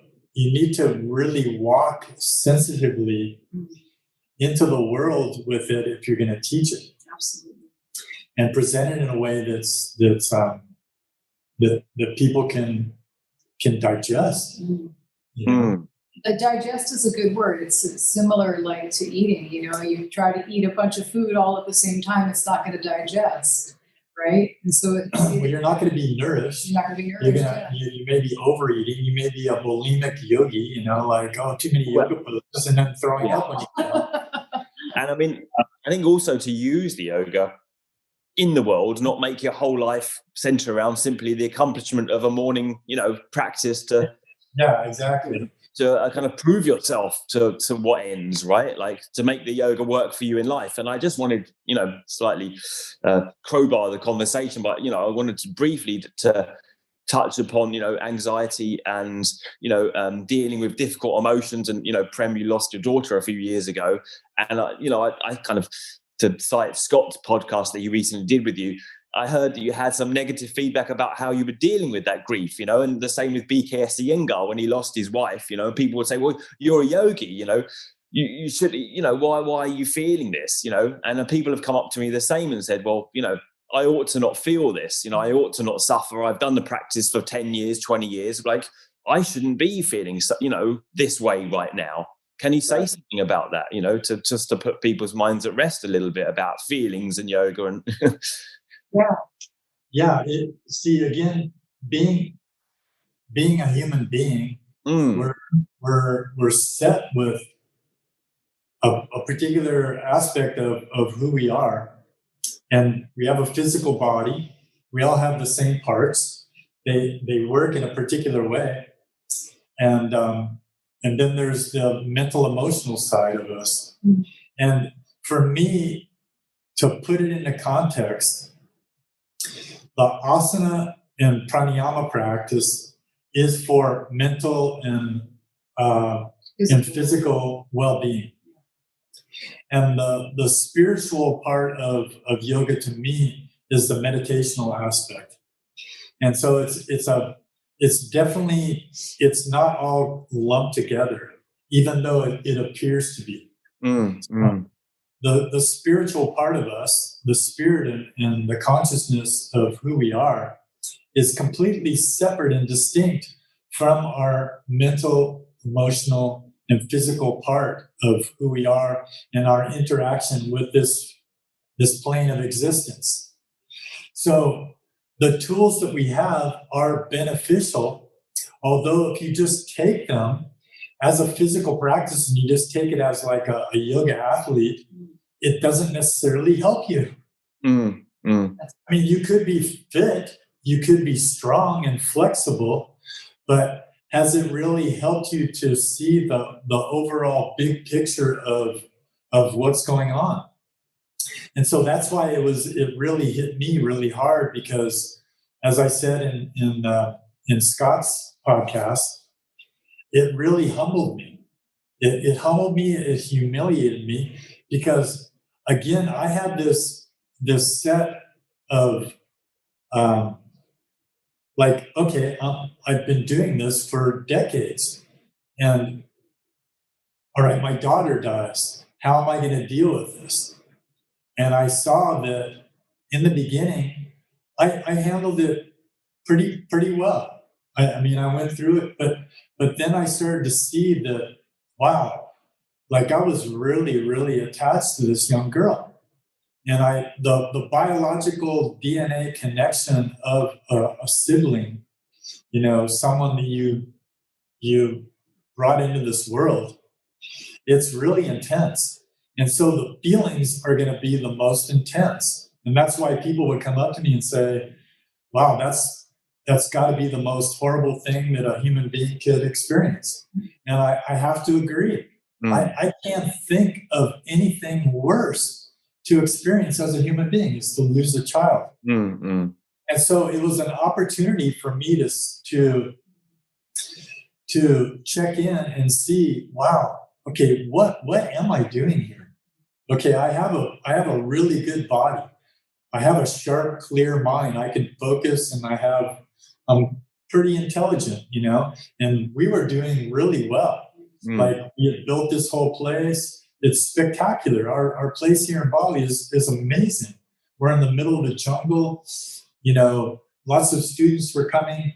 really walk sensitively into the world with it if you're going to teach it. Absolutely. And present it in a way that people can digest. Digest is a good word. It's similar like to eating. You try to eat a bunch of food all at the same time, it's not going to digest, right? And so well, you're not going to be nourished. You're not going to be nourished. You may be overeating. You may be a bulimic yogi, like, too many yoga poses and then throwing up when you And I mean, I think also to use the yoga in the world, not make your whole life center around simply the accomplishment of a morning, practice to. Yeah, exactly. To kind of prove yourself to what ends, right? Like to make the yoga work for you in life. And I just wanted, slightly crowbar the conversation, but, I wanted to briefly to touch upon, anxiety and, dealing with difficult emotions. And, Prem, you lost your daughter a few years ago. And, I kind of, to cite Scott's podcast that he recently did with you, I heard that you had some negative feedback about how you were dealing with that grief, and the same with BKS Iyengar when he lost his wife, people would say, well, you're a yogi, you should, why are you feeling this, and people have come up to me the same and said, well, I ought to not feel this, I ought to not suffer. I've done the practice for 10 years, 20 years. Like I shouldn't be feeling, this way right now. Can you say something about that, to put people's minds at rest a little bit about feelings and yoga and... Yeah. See, again, being a human being, we're set with a particular aspect of who we are, and we have a physical body. We all have the same parts. They work in a particular way, and then there's the mental, emotional side of us. And for me, to put it into context, the asana and pranayama practice is for mental and physical well-being. And the spiritual part of yoga to me is the meditational aspect. And so it's definitely not all lumped together, even though it appears to be. The spiritual part of us, the spirit and the consciousness of who we are, is completely separate and distinct from our mental, emotional, and physical part of who we are and our interaction with this plane of existence. So the tools that we have are beneficial, although if you just take them as a physical practice and you just take it as like a yoga athlete, it doesn't necessarily help you. I mean, you could be fit, you could be strong and flexible, but has it really helped you to see the overall big picture of what's going on? And so that's why it really hit me really hard, because as I said in Scott's podcast, it really humbled me. It humbled me, it humiliated me, because again, I had this set of I've been doing this for decades, and all right, my daughter dies. How am I going to deal with this? And I saw that in the beginning, I handled it pretty well. I mean, I went through it, but then I started to see that, wow, like I was really, really attached to this young girl. And the biological DNA connection of a sibling, someone that you brought into this world, it's really intense. And so the feelings are going to be the most intense. And that's why people would come up to me and say, wow, that's got to be the most horrible thing that a human being could experience. And I have to agree. I can't think of anything worse to experience as a human being is to lose a child. And so it was an opportunity for me to check in and see, wow, okay, what am I doing here? Okay, I have a really good body. I have a sharp, clear mind. I can focus, and I'm pretty intelligent, and we were doing really well. Like we had built this whole place. It's spectacular. Our place here in Bali is amazing. We're in the middle of the jungle. Lots of students were coming.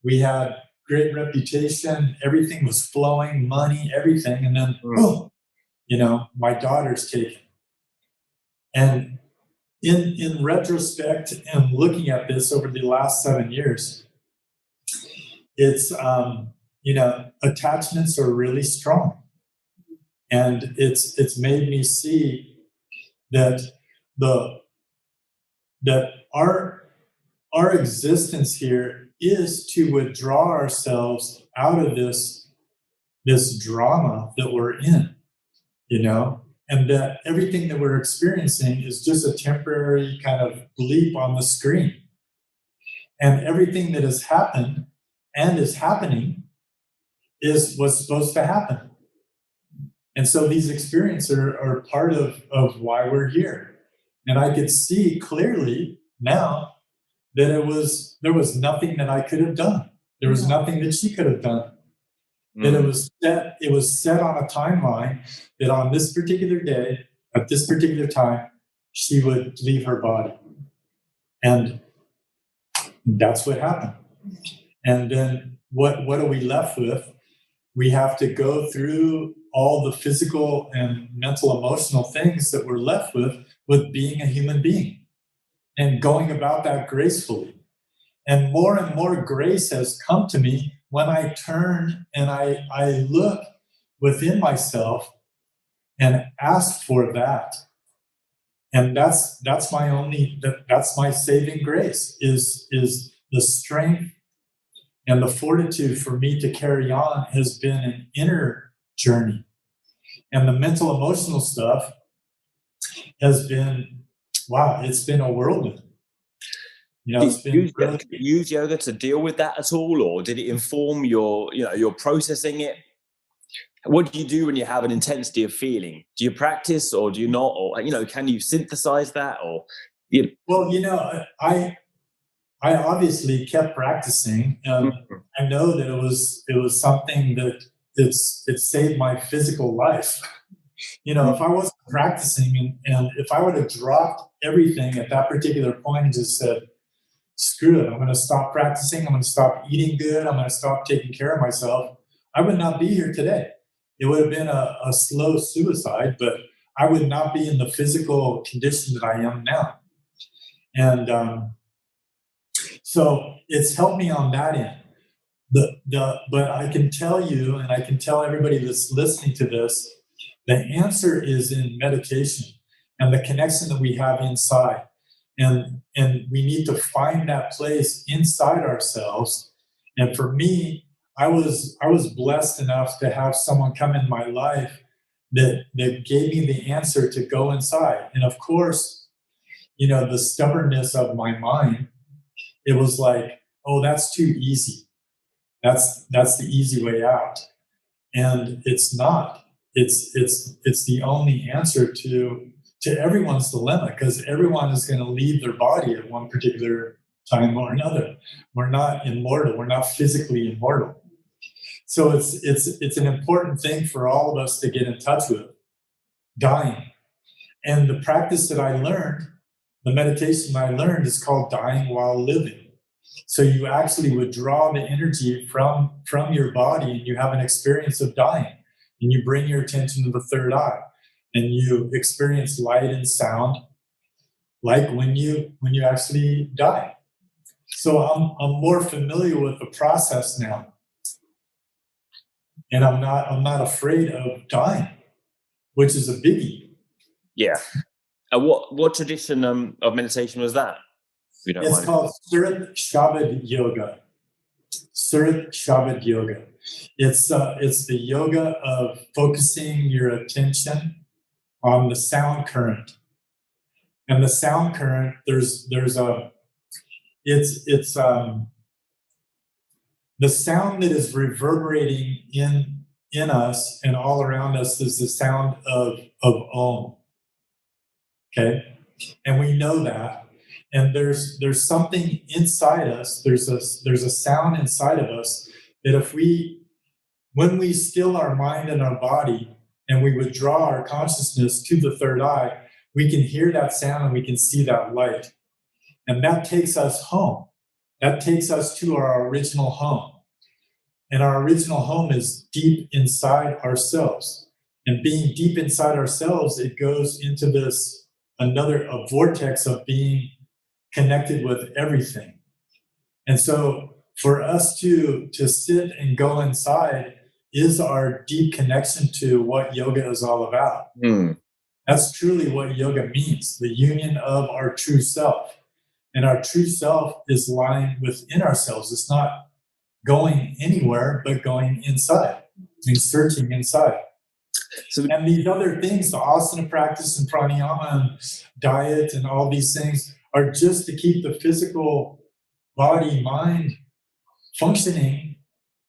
We had great reputation. Everything was flowing, money, everything. And then, boom, my daughter's taken. And in retrospect and looking at this over the last 7 years, it's, attachments are really strong. And it's made me see that our existence here is to withdraw ourselves out of this drama that we're in, and that everything that we're experiencing is just a temporary kind of bleep on the screen. And everything that has happened and is happening was supposed to happen. And so these experiences are part of why we're here. And I could see clearly now that there was nothing that I could have done. There was nothing that she could have done. That it was set on a timeline that on this particular day, at this particular time, she would leave her body. And that's what happened. And then what are we left with? We have to go through all the physical and mental, emotional things that we're left with being a human being and going about that gracefully. And more grace has come to me when I turn and I look within myself and ask for that. And that's my saving grace is the strength and the fortitude for me to carry on has been an inner journey. And the mental, emotional stuff has been, it's been a whirlwind. Did you use yoga to deal with that at all, or did it inform your processing it? What do you do when you have an intensity of feeling? Do you practice or do you not? Or, can you synthesize that? Or Well, I obviously kept practicing. I know that it was something that it saved my physical life. If I wasn't practicing and if I would have dropped everything at that particular point and just said, screw it, I'm going to stop practicing, I'm going to stop eating good, I'm going to stop taking care of myself, I would not be here today. It would have been a slow suicide, but I would not be in the physical condition that I am now. And so it's helped me on that end. But I can tell you, and I can tell everybody that's listening to this, the answer is in meditation and the connection that we have inside. And we need to find that place inside ourselves. And for me, I was blessed enough to have someone come in my life that gave me the answer to go inside. And of course, the stubbornness of my mind, it was like, oh, that's too easy. That's the easy way out. And it's not. It's the only answer to everyone's dilemma, because everyone is going to leave their body at one particular time or another. We're not immortal. We're not physically immortal. So it's an important thing for all of us to get in touch with, dying. And the practice that I learned, the meditation I learned, is called dying while living. So you actually withdraw the energy from your body and you have an experience of dying. And you bring your attention to the third eye. And you experience light and sound like when you actually die. So I'm more familiar with the process now. And I'm not afraid of dying, which is a biggie. Yeah. And what tradition of meditation was that? If you don't mind. It's called Surat Shabad Yoga. Surat Shabad Yoga. It's the yoga of focusing your attention on the sound current. And the sound current, the sound that is reverberating in us and all around us is the sound of Om. Okay? And we know that. And there's something inside us, there's a sound inside of us that when we still our mind and our body and we withdraw our consciousness to the third eye, we can hear that sound and we can see that light. And that takes us home. That takes us to our original home. And our original home is deep inside ourselves. And being deep inside ourselves, it goes into a vortex of being connected with everything. And so for us to sit and go inside is our deep connection to what yoga is all about. That's truly what yoga means, the union of our true self. And our true self is lying within ourselves. It's not going anywhere, but going inside and searching inside. And these other things, the asana practice and pranayama and diet and all these things are just to keep the physical body, mind functioning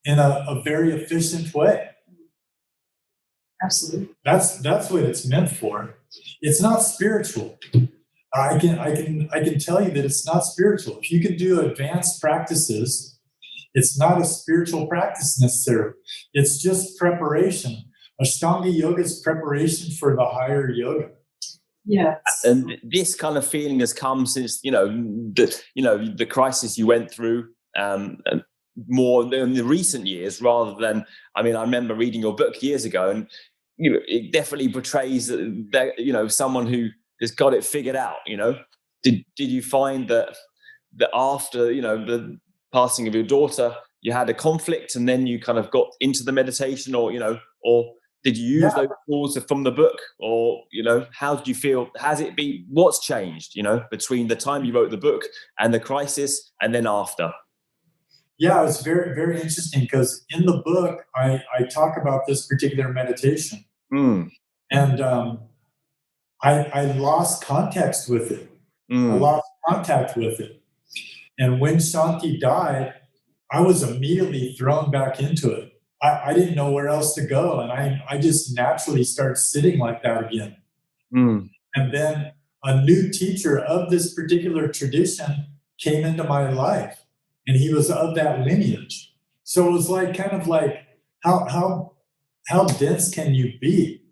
in a very efficient way. Absolutely. That's what it's meant for. It's not spiritual. I can tell you that it's not spiritual. If you can do advanced practices, it's not a spiritual practice necessarily. It's just preparation. Ashtanga yoga is preparation for the higher yoga. Yeah. And this kind of feeling has come since the crisis you went through, more in the recent years, rather than. I mean, I remember reading your book years ago, and it definitely portrays that someone who has got it figured out. Did you find that after the passing of your daughter, you had a conflict, and then you kind of got into the meditation, or did you use those tools from the book, or how did you feel? Has it been? What's changed? Between the time you wrote the book and the crisis, and then after? Yeah, it was very, very interesting because in the book I talk about this particular meditation, and I lost context with it. I lost contact with it, and when Shanti died, I was immediately thrown back into it. I didn't know where else to go, and I just naturally started sitting like that again. And then a new teacher of this particular tradition came into my life, and he was of that lineage. So it was kind of like how dense can you be?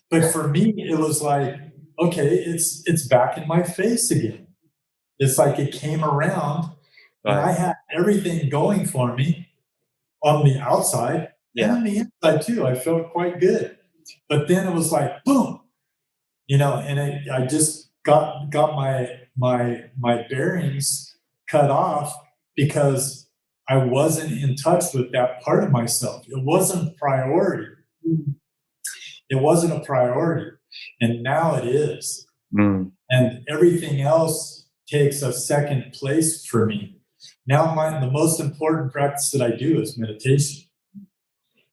But for me, it was like, okay, it's back in my face again. It's like it came around, and I had everything going for me on the outside and on the inside too. I felt quite good. But then it was like, boom, and I just got my bearings cut off because I wasn't in touch with that part of myself. It wasn't a priority. It wasn't a priority. And now it is. And everything else takes a second place for me. Now the most important practice that I do is meditation.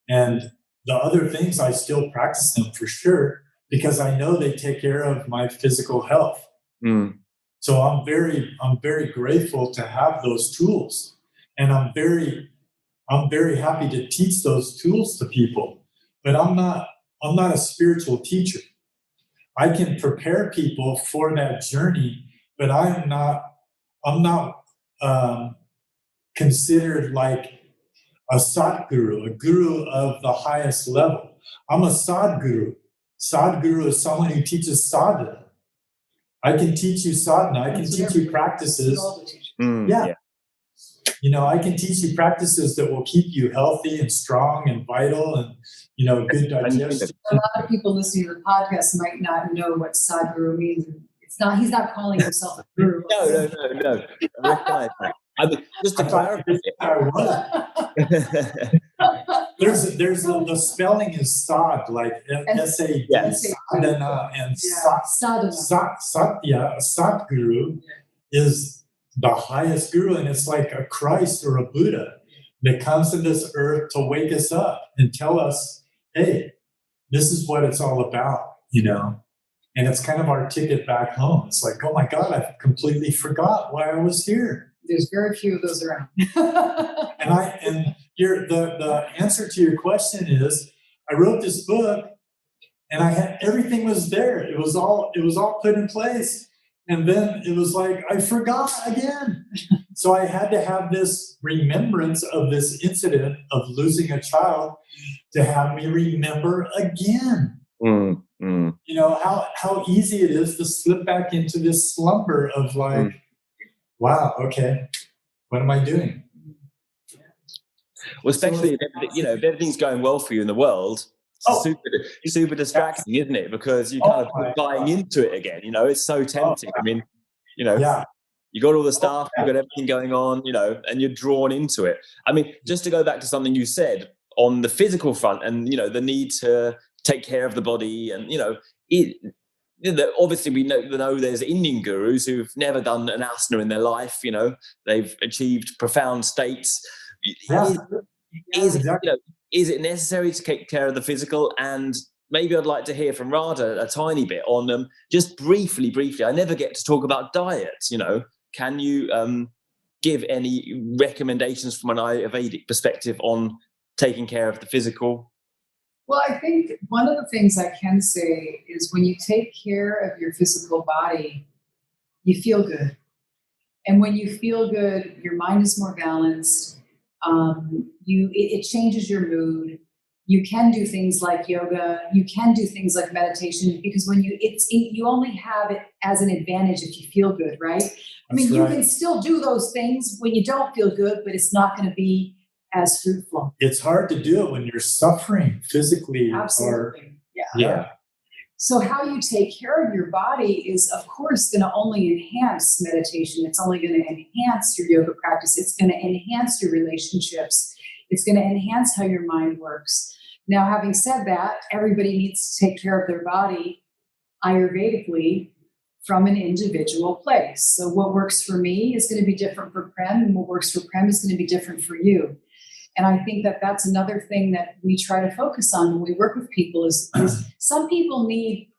And the other things, I still practice them for sure, because I know they take care of my physical health. So I'm very grateful to have those tools. And I'm very happy to teach those tools to people. But I'm not a spiritual teacher. I can prepare people for that journey, but I'm not considered like a Satguru, a guru of the highest level. I'm a Sadguru. Sadguru is someone who teaches sadhana. I can teach you sadhana. I can teach you practices. I can teach you practices that will keep you healthy and strong and vital and, good digestion. A lot of people listening to the podcast might not know what Sadguru means. He's not calling himself a guru. No. Just to clarify. There's the spelling is sad, like S-A-D, sadhana, and Satya, Satguru is the highest guru, and it's like a Christ or a Buddha that comes to this earth to wake us up and tell us, hey, this is what it's all about, and it's kind of our ticket back home. It's like, oh my God, I completely forgot why I was here. There's very few of those around. And the answer to your question is, I wrote this book, and I had everything was there. It was all put in place, and then it was like I forgot again. So I had to have this remembrance of this incident of losing a child to have me remember again. How easy it is to slip back into this slumber of like, wow, okay, what am I doing? Well, especially if everything's going well for you in the world, it's super distracting, isn't it? Because you kind of buying into it again. It's so tempting. I mean, you got all the stuff, you got everything going on, and you're drawn into it. I mean, just to go back to something you said on the physical front, and the need to take care of the body, and obviously we know there's Indian gurus who've never done an asana in their life. They've achieved profound states. Is it necessary to take care of the physical? And maybe I'd like to hear from Radha a tiny bit on just briefly. I never get to talk about diet. Can you give any recommendations from an Ayurvedic perspective on taking care of the physical? Well, I think one of the things I can say is when you take care of your physical body, you feel good. And when you feel good, your mind is more balanced. It changes your mood. You can do things like yoga. You can do things like meditation, because when you only have it as an advantage if you feel good, right? You can still do those things when you don't feel good, but it's not going to be as fruitful. It's hard to do it when you're suffering physically. Absolutely. Yeah. So how you take care of your body is, of course, going to only enhance meditation. It's only going to enhance your yoga practice. It's going to enhance your relationships. It's going to enhance how your mind works. Now, having said that, everybody needs to take care of their body Ayurvedically from an individual place. So what works for me is going to be different for Prem, and what works for Prem is going to be different for you. And I think that that's another thing that we try to focus on when we work with people is some people need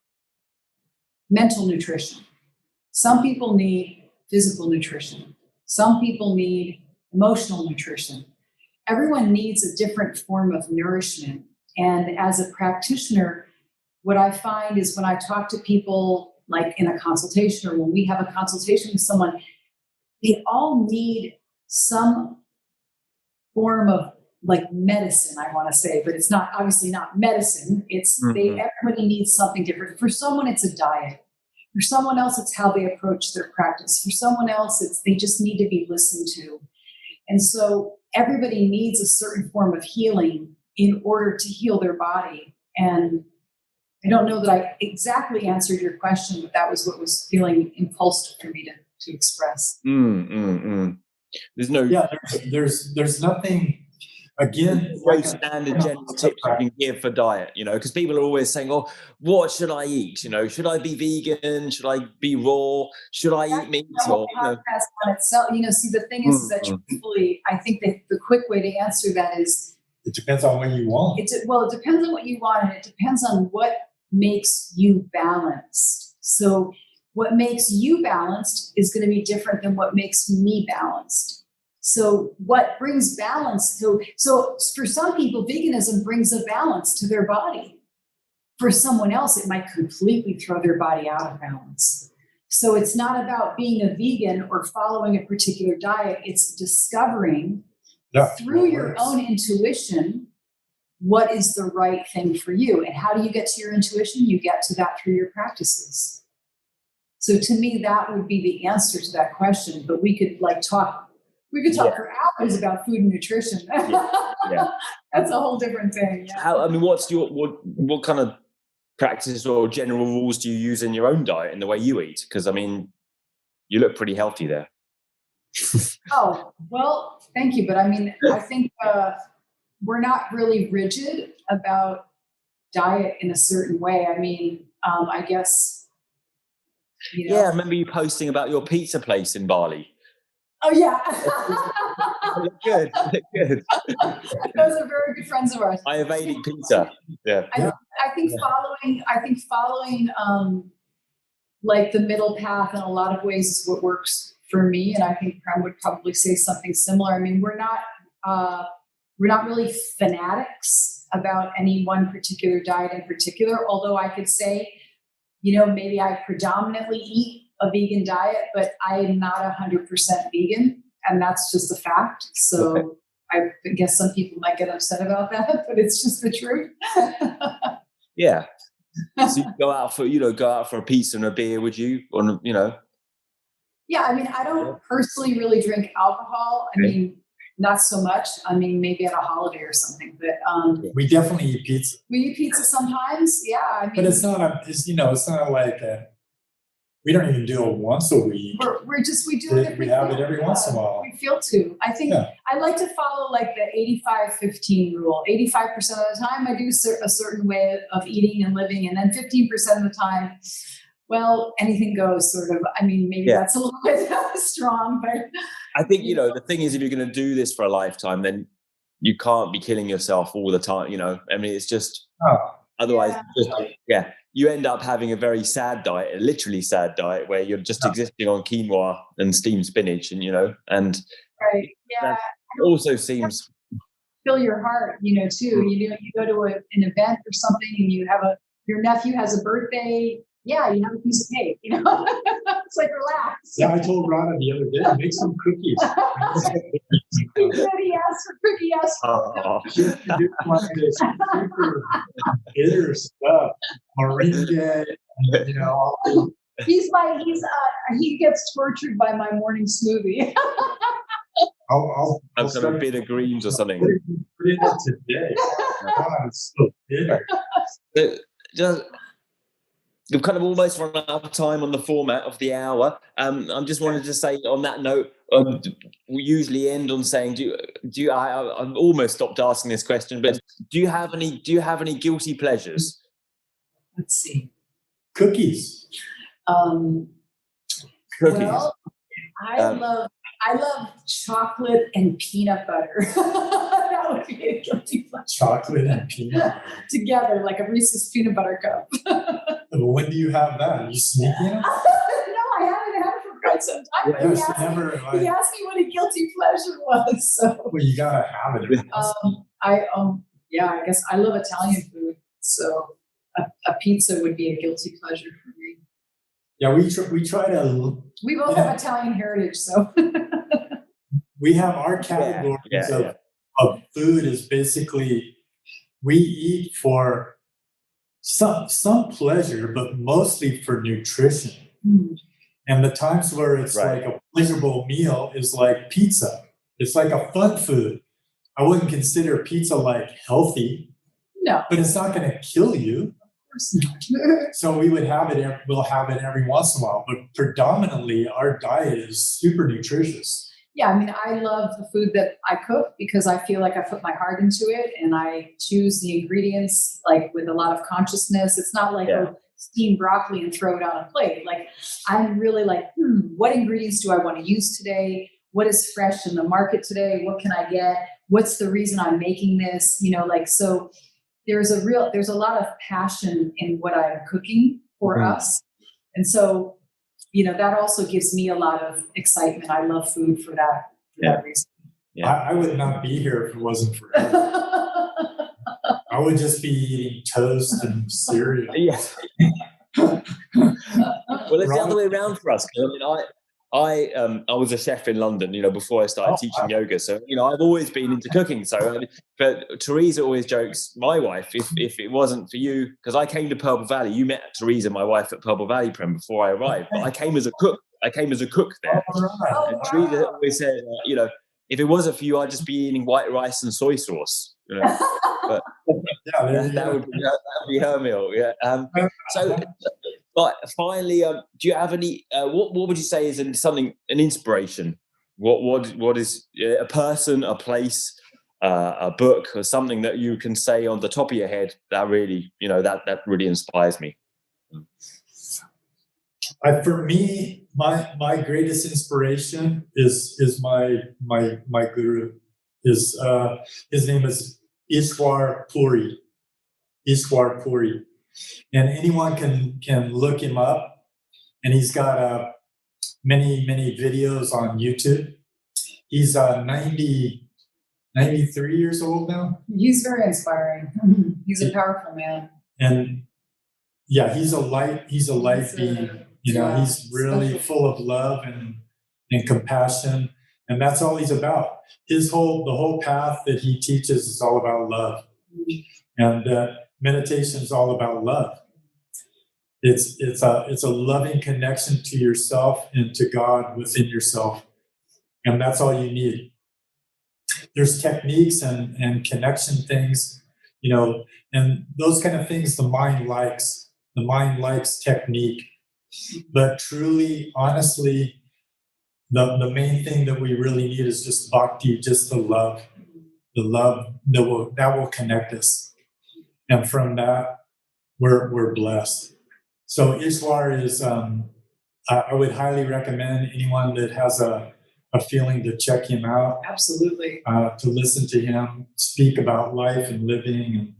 mental nutrition. Some people need physical nutrition. Some people need emotional nutrition. Everyone needs a different form of nourishment. And as a practitioner, what I find is when I talk to people, like in a consultation or when we have a consultation with someone, they all need some form of like medicine, I want to say, but it's not obviously not medicine. It's everybody needs something different. For someone, it's a diet. For someone else, it's how they approach their practice. For someone else, it's they just need to be listened to. And so everybody needs a certain form of healing in order to heal their body. And I don't know that I exactly answered your question, but that was what was feeling impulsive for me to express. There's no there's nothing, again, very standard general tips you can give for diet, because people are always saying, oh, what should I eat? Should I be vegan? Should I be raw? Should I eat meat? Or podcast on itself. See, the thing is that truthfully, I think that the quick way to answer that is it depends on what you want. It depends on what you want, and it depends on what makes you balanced. So what makes you balanced is going to be different than what makes me balanced. So what brings balance? So for some people, veganism brings a balance to their body. For someone else, it might completely throw their body out of balance. So it's not about being a vegan or following a particular diet. It's discovering through your own intuition what is the right thing for you. And how do you get to your intuition? You get to that through your practices. So to me, that would be the answer to that question. But we could talk for hours about food and nutrition. That's a whole different thing. Yeah. What's what kind of practices or general rules do you use in your own diet in the way you eat? Because you look pretty healthy there. Oh, well, thank you. But I think we're not really rigid about diet in a certain way. I guess. I remember you posting about your pizza place in Bali. Oh yeah. Good. Those are very good friends of ours. Ayurvedic pizza. Yeah. I think following like the middle path in a lot of ways is what works for me, and I think Prem would probably say something similar. We're not really fanatics about any one particular diet in particular, although I could say, maybe I predominantly eat a vegan diet, but I am not 100% vegan, and that's just a fact. So I guess some people might get upset about that, but it's just the truth. Yeah. So you go out for a pizza and a beer, would you? Yeah, I don't personally really drink alcohol. not so much. I mean, maybe at a holiday or something, but we definitely eat pizza. we eat pizza sometimes. Yeah, I mean, But it's not like we don't even do it once a week. we do it. We have it every once in a while. We feel to. I think I like to follow like the 85-15 rule. 85% of the time, I do a certain way of eating and living, and then 15% of the time, well, anything goes. Sort of. I mean, maybe that's a little bit strong, but I think the thing is, if you're going to do this for a lifetime, then you can't be killing yourself all the time. I mean, it's just otherwise, you end up having a very sad diet, a literally sad diet, where you're just existing on quinoa and steamed spinach, and right, yeah, that also seems fill your heart, too. You go to an event or something, and your nephew has a birthday. Yeah, you have a piece of cake. It's like relax. Yeah, I told Radha the other day, make some cookies. He said he asked for cookies. Super bitter stuff, meringue, he gets tortured by my morning smoothie. I'll some bitter greens or something. Put it in today. God, it's so bitter. We've kind of almost run out of time on the format of the hour. I just wanted to say on that note, we usually end on saying, I've almost stopped asking this question, but do you have any guilty pleasures? Let's see. Cookies. Cookies. Well, I love chocolate and peanut butter. That would be a guilty pleasure. Chocolate and peanut butter. Together, like a Reese's peanut butter cup. When do you have that? Are you sneaking it? No, I haven't had it for quite some time. But he asked me what a guilty pleasure was. So. Well, you gotta have it. I guess I love Italian food, so a pizza would be a guilty pleasure for me. Yeah, we try to. We both have Italian heritage, so. We have our categories of food is basically we eat for some pleasure, but mostly for nutrition. Mm. And the times where it's like a pleasurable meal is like pizza. It's like a fun food. I wouldn't consider pizza like healthy. No. But it's not going to kill you. So we'll have it every once in a while, but predominantly our diet is super nutritious. Yeah, I mean, I love the food that I cook because I feel like I put my heart into it and I choose the ingredients like with a lot of consciousness. It's not like steam broccoli and throw it on a plate. Like I'm really like, what ingredients do I want to use today? What is fresh in the market today? What can I get? What's the reason I'm making this? So there's a lot of passion in what I'm cooking for us. And so, that also gives me a lot of excitement. I love food for that reason. Yeah. I would not be here if it wasn't for it. I would just be eating toast and cereal. Yes. Well, it's the other way around for us. I was a chef in London, before I started teaching yoga. So, I've always been into cooking. So, but Teresa always jokes, my wife, if it wasn't for you, because I came to Purple Valley, you met Teresa, my wife, at Purple Valley, Prem, before I arrived. But I came as a cook. There. And Teresa always said, if it wasn't for you, I'd just be eating white rice and soy sauce. But that would be her meal. Yeah. But finally, do you have any? What would you say is an inspiration? What is a person, a place, a book, or something that you can say on the top of your head that really, that really inspires me? For me, my greatest inspiration is my guru. His name is Ishwar Puri. And anyone can look him up, and he's got many videos on YouTube. He's 93 years old now. He's very inspiring. He's a powerful man. And he's a light being. He's really full of love and compassion, and that's all he's about. The whole path that he teaches is all about love, and meditation is all about love. It's a loving connection to yourself and to God within yourself, and that's all you need. there's techniques and connection things, and those kind of things the mind likes. The mind likes technique. But truly, honestly, the main thing that we really need is just bhakti, just the love that will connect us. And from that, we're blessed. So Ishwar is, I would highly recommend anyone that has a feeling to check him out. Absolutely. To listen to him speak about life and living.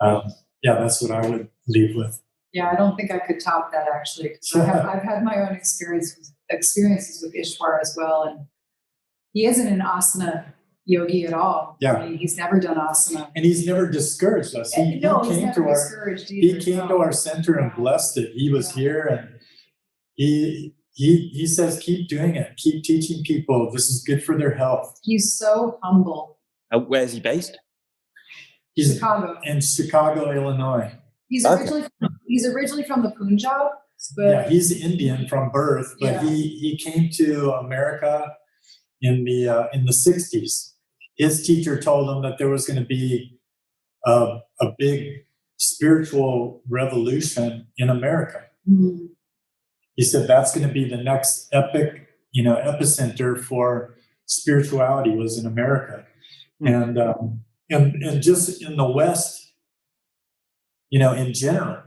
And that's what I would leave with. Yeah, I don't think I could top that, actually, because I've had my own experiences with Ishwar as well. And he isn't an asana yogi at all. Yeah. I mean, he's never done asana. And he's never discouraged us. He came to our center and blessed it. He was here, and he says, keep doing it. Keep teaching people. This is good for their health. He's so humble. Where is he based? He's Chicago. In Chicago, Illinois. He's originally from the Punjab. But he's Indian from birth, but he came to America in the 60s. His teacher told him that there was going to be a big spiritual revolution in America. Mm-hmm. He said that's going to be the next epicenter for spirituality was in America. Mm-hmm. And just in the West, in general,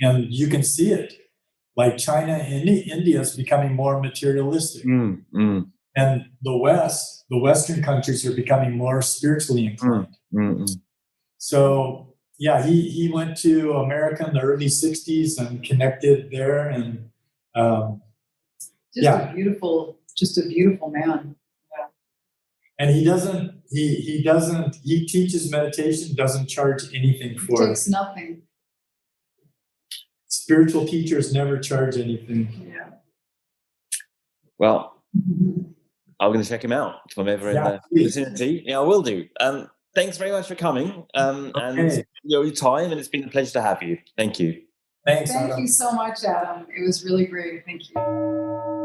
and you can see it, like China and India is becoming more materialistic. Mm-hmm. And the Western countries are becoming more spiritually inclined. Mm-hmm. So, he went to America in the early 60s and connected there. And a beautiful man. Yeah. And he teaches meditation, doesn't charge anything for it. Takes nothing. Spiritual teachers never charge anything. Yeah. Well, I'm going to check him out if I'm ever in the vicinity. Yeah, I will do. Thanks very much for coming and your time, and it's been a pleasure to have you. Thank you. Thanks, Thank Adam. you so much, Adam. It was really great. Thank you.